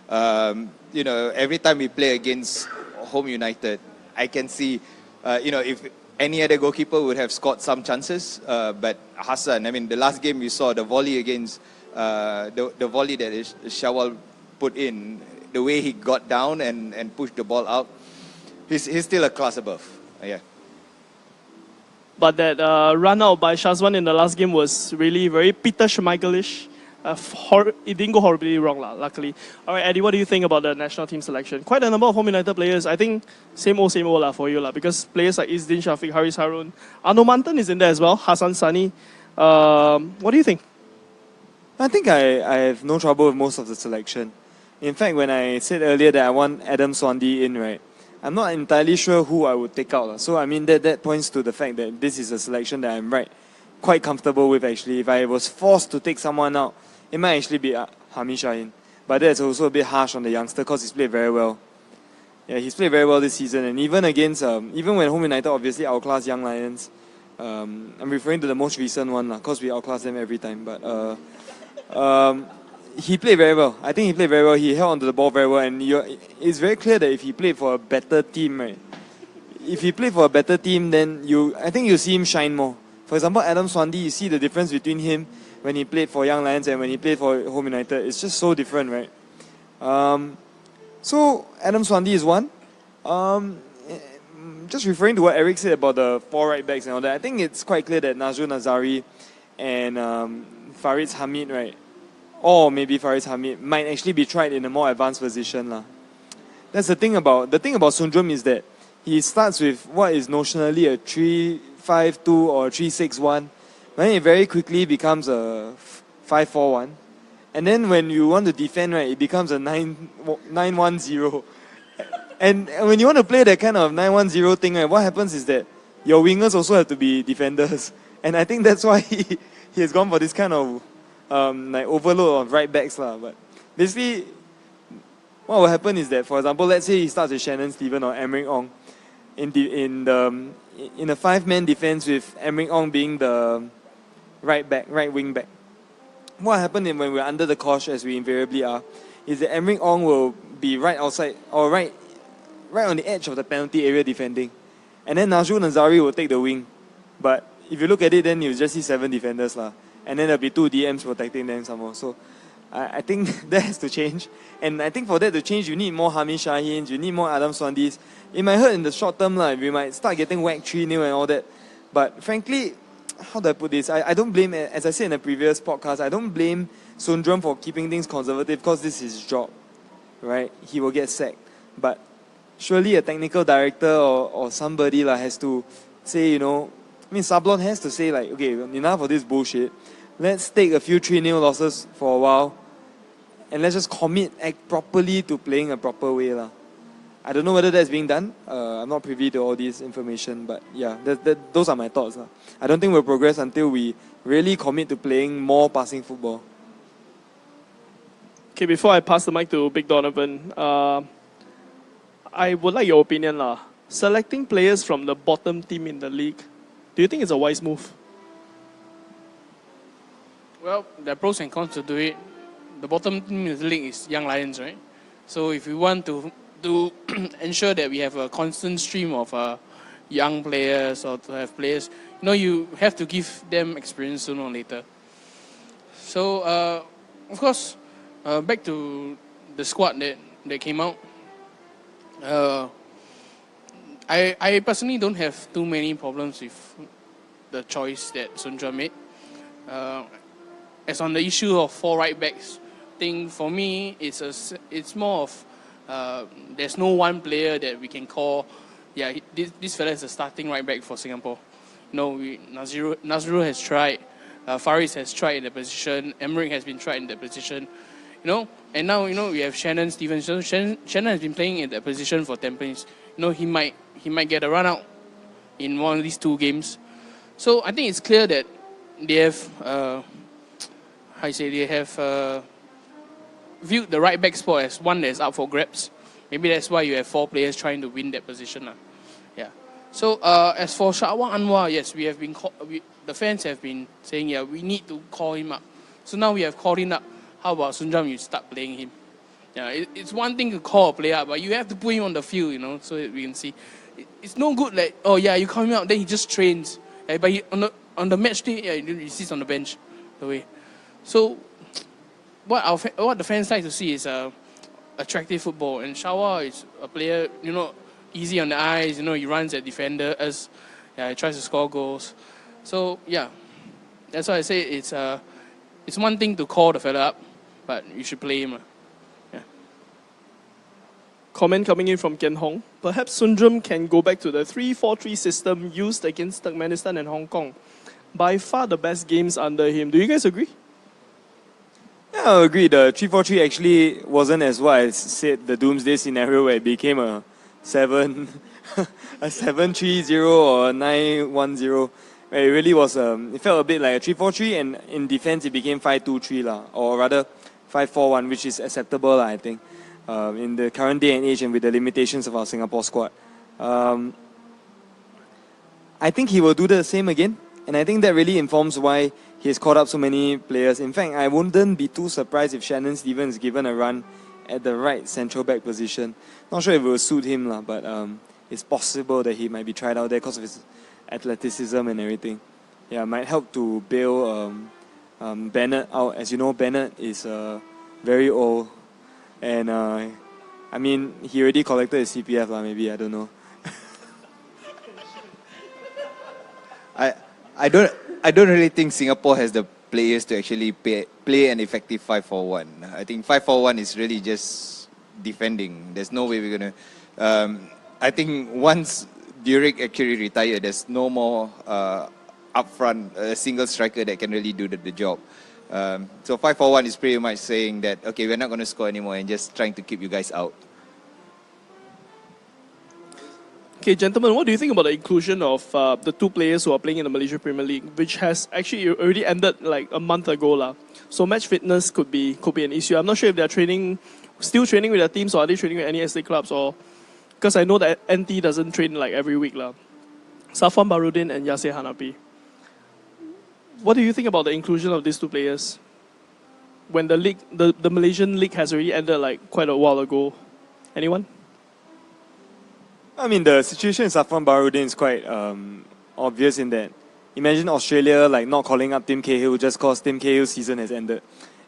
B: Every time we play against Home United, I can see, if any other goalkeeper would have scored some chances, but Hassan, the last game you saw, the volley against, the volley that Shawal put in, the way he got down and pushed the ball out, he's still a class above. Yeah.
A: But that run out by Shazwan in the last game was really very Peter Schmeichel-ish. It didn't go horribly wrong, luckily. All right, Eddy, what do you think about the national team selection? Quite a number of Home United players. I think same old for you, because players like Izzdin Shafiq, Haris Harun, Arno Mantan is in there as well, Hassan Sani. What do you think?
C: I think I have no trouble with most of the selection. In fact, when I said earlier that I want Adam Swandi in, right, I'm not entirely sure who I would take out. So, that points to the fact that this is a selection that I'm quite comfortable with, actually. If I was forced to take someone out, it might actually be Hamid Shaheen. But that's also a bit harsh on the youngster because he's played very well. Yeah, he's played very well this season. And even against, even when Home United obviously outclassed Young Lions, I'm referring to the most recent one because we outclass them every time. But he played very well. I think he played very well. He held onto the ball very well. And it's very clear that if he played for a better team, right? If he played for a better team, then I think you'll see him shine more. For example, Adam Swandi, you see the difference between him when he played for Young Lions and when he played for Home United. It's just so different, right? So Adam Swandi is one. Just referring to what Eric said about the 4 right backs and all that, I think it's quite clear that Nazrul Nazari and Farid Hamid, right, or maybe Farid Hamid might actually be tried in a more advanced position. That's the thing about Sundram is that he starts with what is notionally a 3-5-2 or 3-6-1. Then it very quickly becomes a 5-4-1. And then when you want to defend, right, it becomes a 9-1-0. And when you want to play that kind of 9-1-0 thing, right, what happens is that your wingers also have to be defenders. And I think that's why he has gone for this kind of overload of right backs. But basically, what will happen is that, for example, let's say he starts with Shannon Stephen or Emric Ong in a 5-man defense with Emric Ong being the right wing back. What happened when we're under the cosh, as we invariably are, is that Emric Ong will be right outside or right on the edge of the penalty area defending, and then Nazrul Nazari will take the wing. But if you look at it, then you just see 7 defenders and then there'll be 2 DMs protecting them somehow. So I think that has to change, and I think for that to change, you need more Hamid Shaheen, you need more Adam Swandis. It might hurt in the short term, we might start getting whacked 3-0 and all that. But frankly, how do I put this? I don't blame, as I said in the previous podcast, I don't blame Sundram for keeping things conservative because this is his job, right? He will get sacked. But surely a technical director or somebody has to say, Sablon has to say okay, enough of this bullshit. Let's take a few 3-0 losses for a while and let's just act properly to playing a proper way. I don't know whether that's being done. I'm not privy to all this information, but yeah, those are my thoughts. I don't think we'll progress until we really commit to playing more passing football.
A: Okay, before I pass the mic to Big Donovan, I would like your opinion. Selecting players from the bottom team in the league, do you think it's a wise move?
E: Well, there are pros and cons to do it. The bottom team in the league is Young Lions, right? So if we want to ensure that we have a constant stream of young players or to have players, you have to give them experience sooner or later. So, of course, back to the squad that came out. I personally don't have too many problems with the choice that Sundram made. As on the issue of 4 right backs, I think for me it's more of there's no one player that we can call. Yeah, this fella is a starting right back for Singapore. Nazrul has tried, Faris has tried in the position, Emmerich has been tried in that position. And now we have Shannon Stevenson. Shannon has been playing in that position for Tampines. He might get a run out in one of these 2 games. So I think it's clear that they have viewed the right back spot as one that's up for grabs. Maybe that's why you have 4 players trying to win that position. Yeah. So as for Shahwa Anwar, yes, the fans have been saying, we need to call him up. So now we have called him up. How about Sundram? You start playing him. Yeah, it's one thing to call a player up, but you have to put him on the field, so that we can see. It's no good like, you call him up, then he just trains. But on the match day, he sits on the bench. The way. So what the fans like to see is attractive football, and Shahwa is a player, easy on the eyes. He runs at defenders. He tries to score goals. So that's why I say it's one thing to call the fella up, but you should play him.
A: Comment coming in from Ken Hong. Perhaps Sundram can go back to the 3-4-3 system used against Turkmenistan and Hong Kong. By far the best games under him. Do you guys agree?
C: Yeah, I agree. The 3-4-3 actually wasn't as what I said, the doomsday scenario where it became a 7-3-0 or a 9-1-0. It really was, it felt a bit like a 3-4-3, and in defense it became 5-2-3, or rather 5-4-1, which is acceptable, I think, in the current day and age and with the limitations of our Singapore squad. I think he will do the same again, and I think that really informs why he has caught up so many players. In fact, I wouldn't be too surprised if Shannon Stevens is given a run at the right central back position. Not sure if it will suit him, but it's possible that he might be tried out there because of his athleticism and everything. Yeah, might help to bail Bennett out. As you know, Bennett is very old, and he already collected his CPF, maybe, I don't know.
B: I don't really think Singapore has the players to actually play an effective 5-4-1. I think 5-4-1 is really just defending. There's no way we're gonna. I think once Durek actually retired, there's no more upfront a single striker that can really do the job. So 5-4-1 is pretty much saying that, okay, we're not going to score anymore and just trying to keep you guys out.
A: Okay, gentlemen, what do you think about the inclusion of the 2 players who are playing in the Malaysia Premier League, which has actually already ended like a month ago? So match fitness could be an issue. I'm not sure if they're still training with their teams, or are they training with any SLA clubs, or because I know that NT doesn't train like every week. Safwan Barudin and Yasser Hanapi. What do you think about the inclusion of these 2 players when the league, the Malaysian league has already ended like quite a while ago? Anyone?
C: The situation in Safwan Barudin is quite obvious in that, imagine Australia not calling up Tim Cahill just because Tim Cahill's season has ended.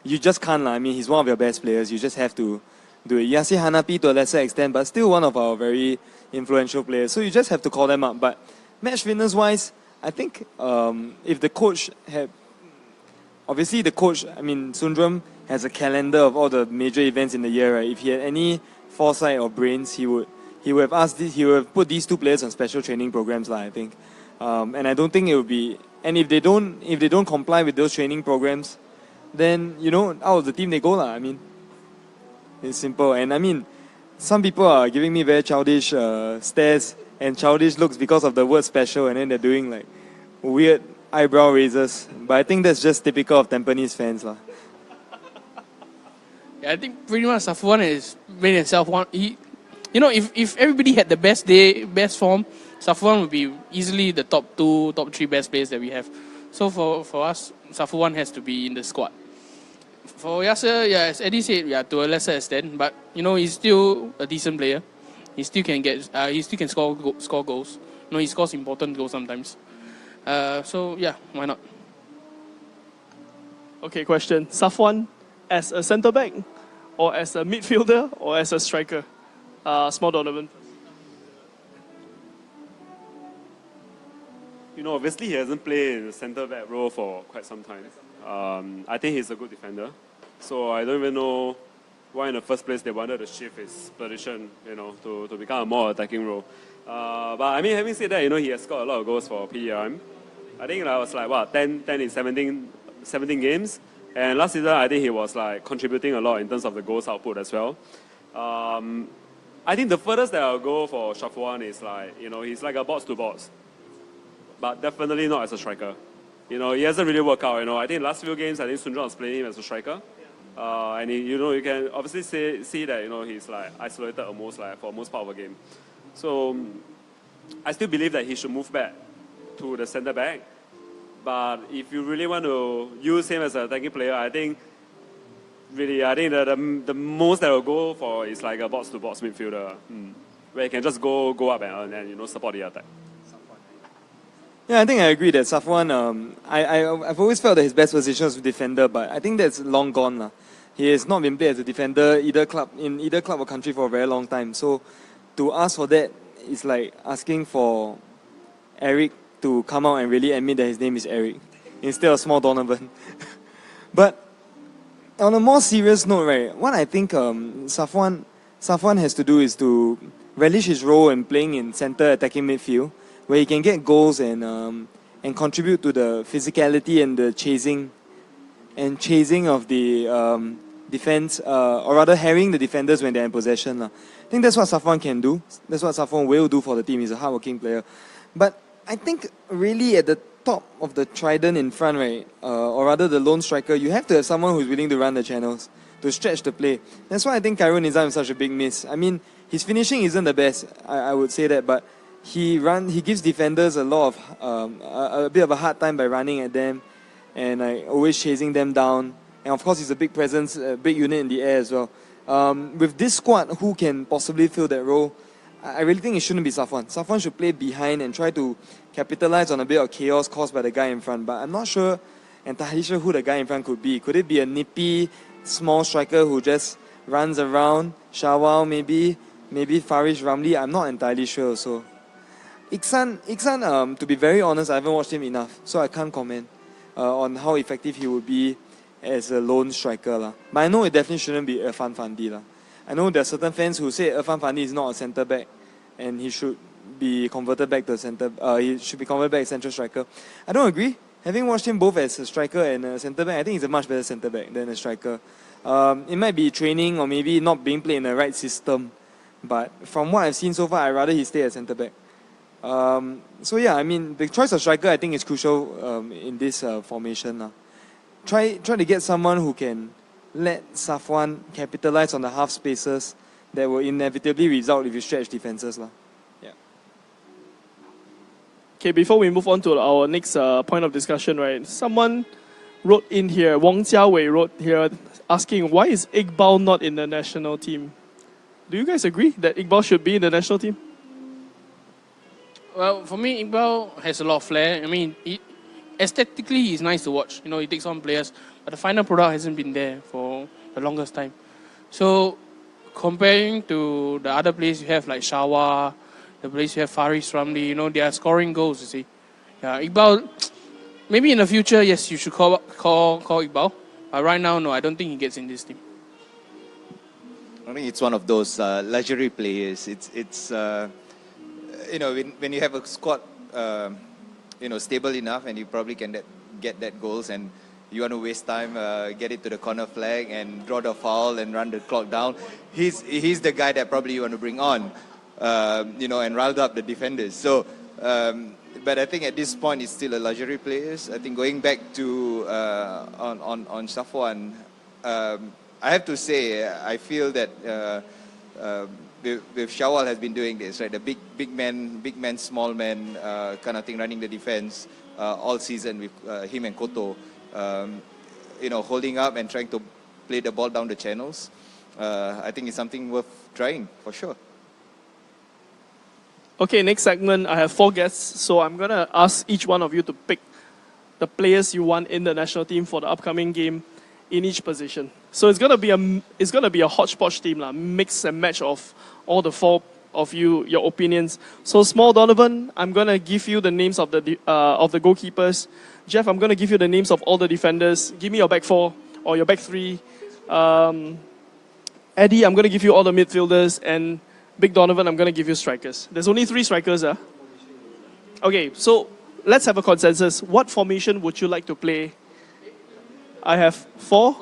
C: You just can't. He's one of your best players. You just have to do it. Yasser Hanapi to a lesser extent, but still one of our very influential players. So you just have to call them up. But match fitness wise, I think if the coach had, obviously the coach, Sundram has a calendar of all the major events in the year, right? If he had any foresight or brains, he would have asked this, he would have put these 2 players on special training programs, I think. And I don't think it would be, and if they don't comply with those training programs, then out of the team they go, it's simple. And some people are giving me very childish stares and childish looks because of the word special, and then they're doing weird eyebrow raises. But I think that's just typical of Tampines fans.
E: Yeah, I think pretty much Safwan has made himself one. If everybody had the best day, best form, Safwan would be easily the top 2, top 3 best players that we have. So for us, Safwan has to be in the squad. For Yasser, as Eddy said, to a lesser extent, but he's still a decent player. He still can score goals. he scores important goals sometimes. So yeah, why not?
A: Okay, question. Safwan as a centre back, or as a midfielder, or as a striker? Small Donovan.
D: Obviously he hasn't played in the centre back role for quite some time. I think he's a good defender. So I don't even know why in the first place they wanted to shift his position, to become a more attacking role. But I mean, having said that, he has scored a lot of goals for PERM. I think I was like, 10 in 17 games. And last season, I think he was like contributing a lot in terms of the goals output as well. I think the furthest that I'll go for Safwan is like, he's like a box-to-box. But definitely not as a striker. He hasn't really worked out. I think last few games, I think Sun Jung was playing him as a striker. And you can obviously see that, he's like isolated almost like for most part of the game. So I still believe that he should move back to the centre back. But if you really want to use him as an attacking player, I think that the most that will go for is like a box-to-box midfielder, where he can just go up and support the attack.
C: Yeah, I think I agree that Safwan, I've always felt that his best position was defender, but I think that's long gone. He has not been played as a defender in either club or country for a very long time. So to ask for that is like asking for Eric to come out and really admit that his name is Eric instead of small Donovan. But on a more serious note, right, what I think Safwan has to do is to relish his role in playing in centre attacking midfield, where he can get goals and contribute to the physicality and the chasing of the defense, or rather harrying the defenders when they're in possession. I think that's what Safwan can do. That's what Safwan will do for the team. He's a hardworking player. But I think really at the top of the trident in front, right, or rather the lone striker, you have to have someone who's willing to run the channels, to stretch the play. That's why I think Khairul Nizam is such a big miss. I mean, his finishing isn't the best, I would say that, but he gives defenders a lot of a bit of a hard time by running at them and always chasing them down. And of course, he's a big presence, a big unit in the air as well. With this squad, who can possibly fill that role? I really think it shouldn't be Safwan. Safwan should play behind and try to capitalize on a bit of chaos caused by the guy in front. But I'm not entirely sure who the guy in front could be. Could it be a nippy, small striker who just runs around? Shawal maybe Farish Ramli? I'm not entirely sure. So Iksan, to be very honest, I haven't watched him enough, so I can't comment on how effective he would be as a lone striker. But I know it definitely shouldn't be Irfan Fandi. I know there are certain fans who say Irfan Fandi is not a centre back and he should be converted back to he should be converted back as central striker. I don't agree. Having watched him both as a striker and a centre back, I think he's a much better centre back than a striker. It might be training or maybe not being played in the right system, but from what I've seen so far, I'd rather he stay as centre back. So yeah, I mean, the choice of striker I think is crucial in this formation. Try to get someone who can let Safwan capitalize on the half spaces that will inevitably result if you stretch defenses. Yeah.
A: Okay, before we move on to our next point of discussion, right? Someone wrote in here, Wong Jiawei wrote here, asking why is Iqbal not in the national team? Do you guys agree that Iqbal should be in the national team?
E: Well, for me, Iqbal has a lot of flair. I mean, aesthetically, he's nice to watch. He takes on players, but the final product hasn't been there for the longest time. So, comparing to the other players you have, like Shawa, the players you have Faris Ramli, they are scoring goals, you see. Yeah, Iqbal, maybe in the future, yes, you should call Iqbal. But right now, no, I don't think he gets in this team.
B: I think it's one of those luxury players. It's when you have a squad, stable enough, and you probably can get that goals, and you want to waste time, get it to the corner flag and draw the foul and run the clock down. He's the guy that probably you want to bring on, and rile up the defenders. So, but I think at this point it's still a luxury players. I think going back to on Safwan, I have to say I feel that with Shawal has been doing this, right? The big man, small man kind of thing, running the defense all season with him and Cotto, holding up and trying to play the ball down the channels. I think it's something worth trying for sure.
A: Okay, next segment, I have 4 guests, so I'm going to ask each one of you to pick the players you want in the national team for the upcoming game in each position. So it's going to be a hodgepodge team, mix and match of all the 4 of you, your opinions. So small Donovan, I'm going to give you the names of the goalkeepers. Jeff, I'm going to give you the names of all the defenders. Give me your back 4 or your back 3. Eddy, I'm going to give you all the midfielders, and Big Donovan, I'm going to give you strikers. There's only 3 strikers. Okay, so let's have a consensus. What formation would you like to play? I have 4,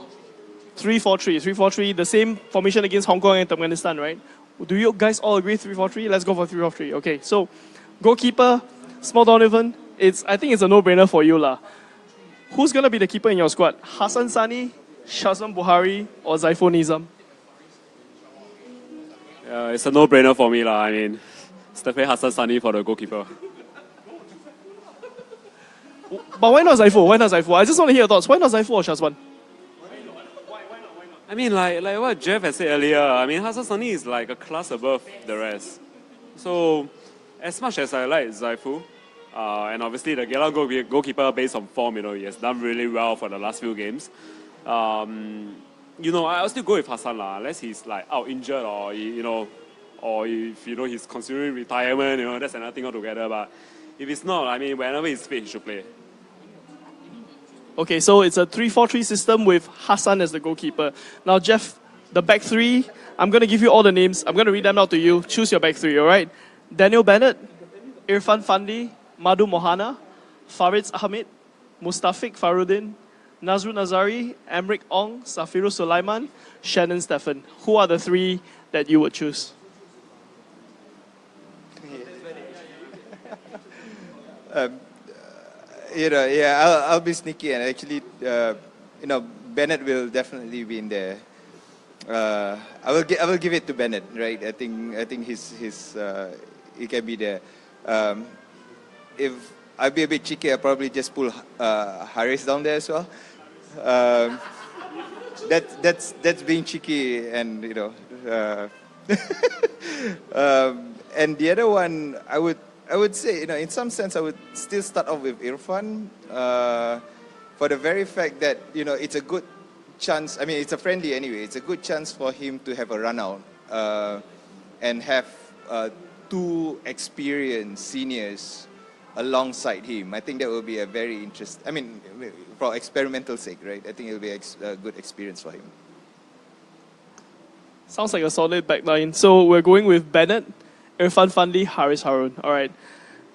A: 3-4-3. 3-4-3, the same formation against Hong Kong and Turkmenistan, right? Do you guys all agree 3-4-3? Let's go for 3-4-3. Okay, so goalkeeper, small Donovan. I think it's a no-brainer for you. Who's going to be the keeper in your squad? Hassan Sani, Shazwan Buhari, or Zaiful Nizam?
D: It's a no-brainer for me. I mean, it's definitely Hassan Sani for the goalkeeper.
A: But why not Zaiful? Why not Zaiful? I just want to hear your thoughts. Why not Zaiful or Shazwan?
D: I mean, like what Jeff had said earlier, I mean, Hassan Sani is like a class above the rest. So, as much as I like Zaiful, and obviously the Gala goalkeeper based on form, he has done really well for the last few games. I'll still go with Hassan unless he's like out injured or or if he's considering retirement, that's another thing altogether. But if it's not, I mean, whenever he's fit, he should play.
A: Okay, so it's a 3-4-3 system with Hassan as the goalkeeper. Now, Jeff, the back 3, I'm going to give you all the names. I'm going to read them out to you. Choose your back 3, all right? Daniel Bennett, Irfan Fandi, Madhu Mohana, Farid Ahmed, Mustafik Faruddin, Nazrul Nazari, Emric Ong, Safiru Sulaiman, Shannon Stephen. Who are the 3 that you would choose?
B: I'll be sneaky and actually, Bennett will definitely be in there. I will give it to Bennett, right? I think he can be there. If I'd be a bit cheeky, I'll probably just pull Haris down there as well. That's being cheeky, and and the other one I would say, in some sense, I would still start off with Irfan for the very fact that, it's a good chance. I mean, it's a friendly anyway. It's a good chance for him to have a run out and have 2 experienced seniors alongside him. I think that will be a very interesting, I mean, for experimental sake, right? I think it will be a good experience for him.
A: Sounds like a solid backline. So we're going with Bennett, Irfan Fandi, Haris Harun. All right.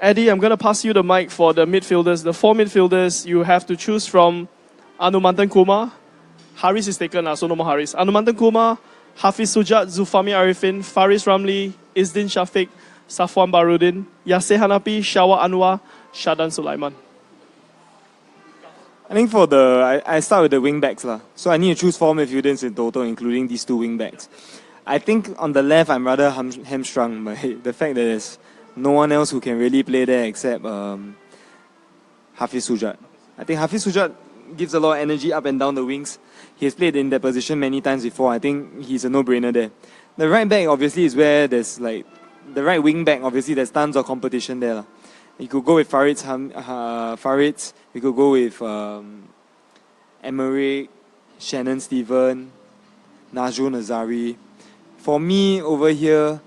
A: Eddy, I'm going to pass you the mic for the midfielders. The 4 midfielders, you have to choose from Anumantan Kumar. Haris is taken, so no more Haris. Anumantan Kumar, Hafiz Sujat, Zulfami Arifin, Faris Ramli, Izdin Shafiq, Safwan Barudin, Yasser Hanapi, Shawa Anwar, Shadan Sulaiman.
C: I think I start with the wing backs. So I need to choose 4 midfielders in total, including these 2 wing backs. I think on the left, I'm rather hamstrung by the fact that there's no one else who can really play there except Hafiz Sujat. I think Hafiz Sujat gives a lot of energy up and down the wings. He has played in that position many times before. I think he's a no-brainer there. The right back, obviously, is where there's the right wing back, obviously, there's tons of competition there. You could go with Farid. You could go with Emerick, Shannon Stephen, Nazrul Nazari. For me, over here,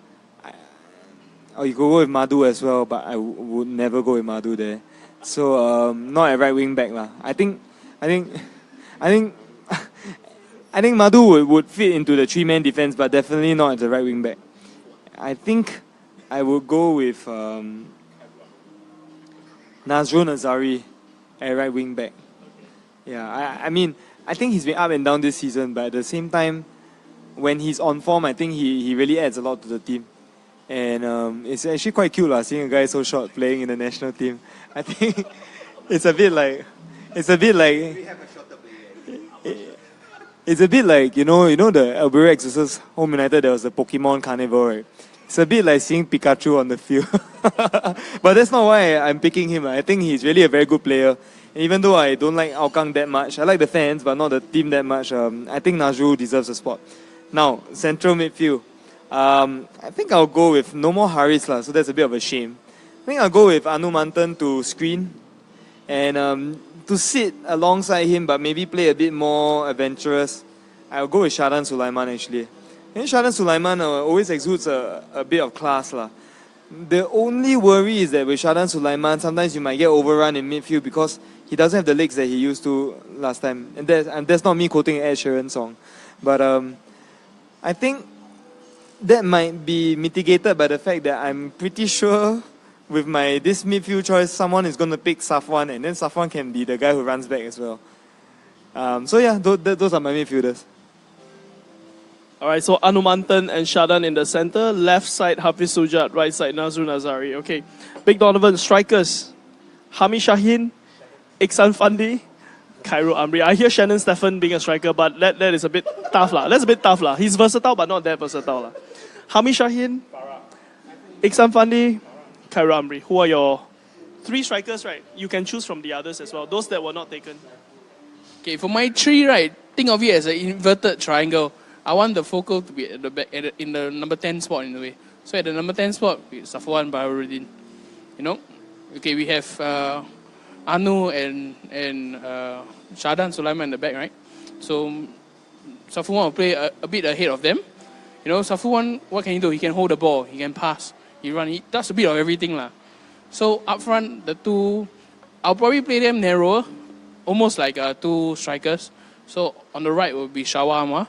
C: you could go with Madhu as well, but I would never go with Madhu there. So not a right wing back I think Madhu would fit into the 3-man defense, but definitely not as a right wing back. I think I would go with Nazrul Nazari at right wing back. Yeah, I mean, I think he's been up and down this season, but at the same time, when he's on form, I think he really adds a lot to the team. And it's actually quite cute seeing a guy so short playing in the national team. I think it's a bit like we have a shorter player. It's a bit like the Albirex versus Home United. There was the Pokemon Carnival, right? It's a bit like seeing Pikachu on the field. But that's not why I'm picking him. I think he's really a very good player. And even though I don't like Aokang that much, I like the fans, but not the team that much. I think Nazrul deserves a spot. Now, central midfield. I think I'll go with no more Haris lah, so that's a bit of a shame. I think I'll go with Anumantan to screen and to sit alongside him, but maybe play a bit more adventurous. I'll go with Shadan Sulaiman actually. I think Shadan Sulaiman always exudes a bit of class lah. The only worry is that with Shadan Sulaiman, sometimes you might get overrun in midfield because he doesn't have the legs that he used to last time. And that's not me quoting an Ed Sheeran song. But I think that might be mitigated by the fact that I'm pretty sure with this midfield choice, someone is going to pick Safwan, and then Safwan can be the guy who runs back as well. So yeah, those are my midfielders.
A: Alright, so Anumantan and Shadan in the center, left side Hafiz Sujat, right side Nazrul Nazari. Okay, Big Donovan, strikers, Hami Shaheen, Iksan Fandi, Khairul Amri. I hear Shannon Stephen being a striker, but that is a bit tough lah. That's a bit tough lah. He's versatile, but not that versatile lah. Hami Shaheen, Iksan Fandi, Khairul Amri. Who are your 3 strikers, right? You can choose from the others as well, those that were not taken.
E: Okay, for my 3, right, think of it as an inverted triangle. I want the focal to be at the back, in the number 10 spot in a way. So at the number 10 spot, Safwan Baharuddin. You know? Okay, we have Anu and Shadan Sulaiman in the back, right? So Safwan will play a bit ahead of them. You know, Safwan, what can he do? He can hold the ball, he can pass, he run, he does a bit of everything lah. So up front, the 2, I'll probably play them narrower, almost like 2 strikers. So on the right will be Shawama,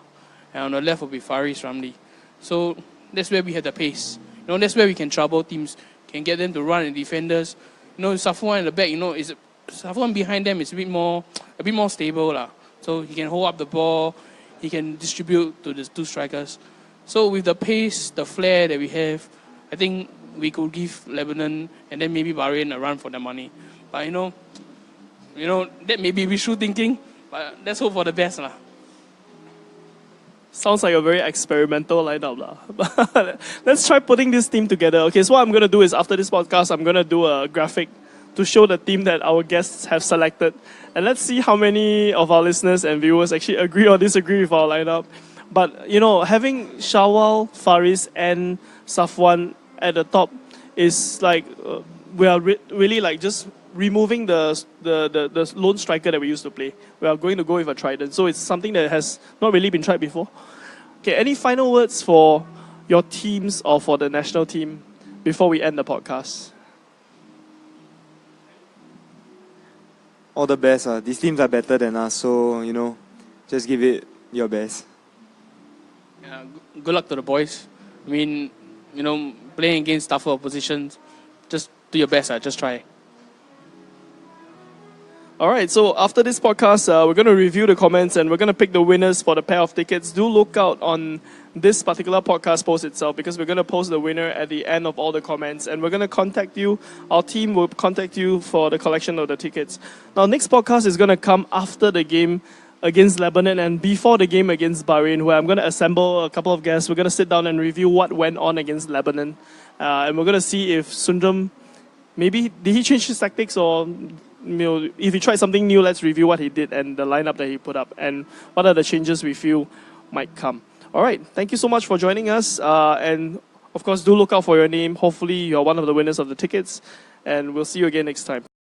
E: and on the left will be Faris Ramli. So that's where we have the pace. You know, that's where we can trouble teams, can get them to run and defenders. You know, Safwan in the back, you know, Safwan behind them is a bit more stable lah. So he can hold up the ball, he can distribute to the 2 strikers. So with the pace, the flair that we have, I think we could give Lebanon and then maybe Bahrain a run for the money. But you know, that may be wishful thinking, but let's hope for the best lah.
A: Sounds like a very experimental lineup lah. Let's try putting this team together. Okay, so what I'm going to do is after this podcast, I'm going to do a graphic to show the team that our guests have selected. And let's see how many of our listeners and viewers actually agree or disagree with our lineup. But, you know, having Shawal, Faris and Safwan at the top is like, we are really like just removing the lone striker that we used to play. We are going to go with a trident. So it's something that has not really been tried before. Okay, any final words for your teams or for the national team before we end the podcast?
C: All the best. These teams are better than us, so, you know, just give it your best.
E: Yeah, good luck to the boys. I mean, you know, playing against tougher oppositions, just do your best. Just try.
A: Alright, so after this podcast, we're going to review the comments and we're going to pick the winners for the pair of tickets. Do look out on this particular podcast post itself because we're going to post the winner at the end of all the comments and we're going to contact you. Our team will contact you for the collection of the tickets. Now, next podcast is going to come after the game against Lebanon and before the game against Bahrain, where I'm going to assemble a couple of guests. We're going to sit down and review what went on against Lebanon. And we're going to see if Sundram, maybe, did he change his tactics or... You know, if he tried something new, let's review what he did and the lineup that he put up and what are the changes we feel might come. All right, thank you so much for joining us. And of course, do look out for your name. Hopefully, you're one of the winners of the tickets. And we'll see you again next time.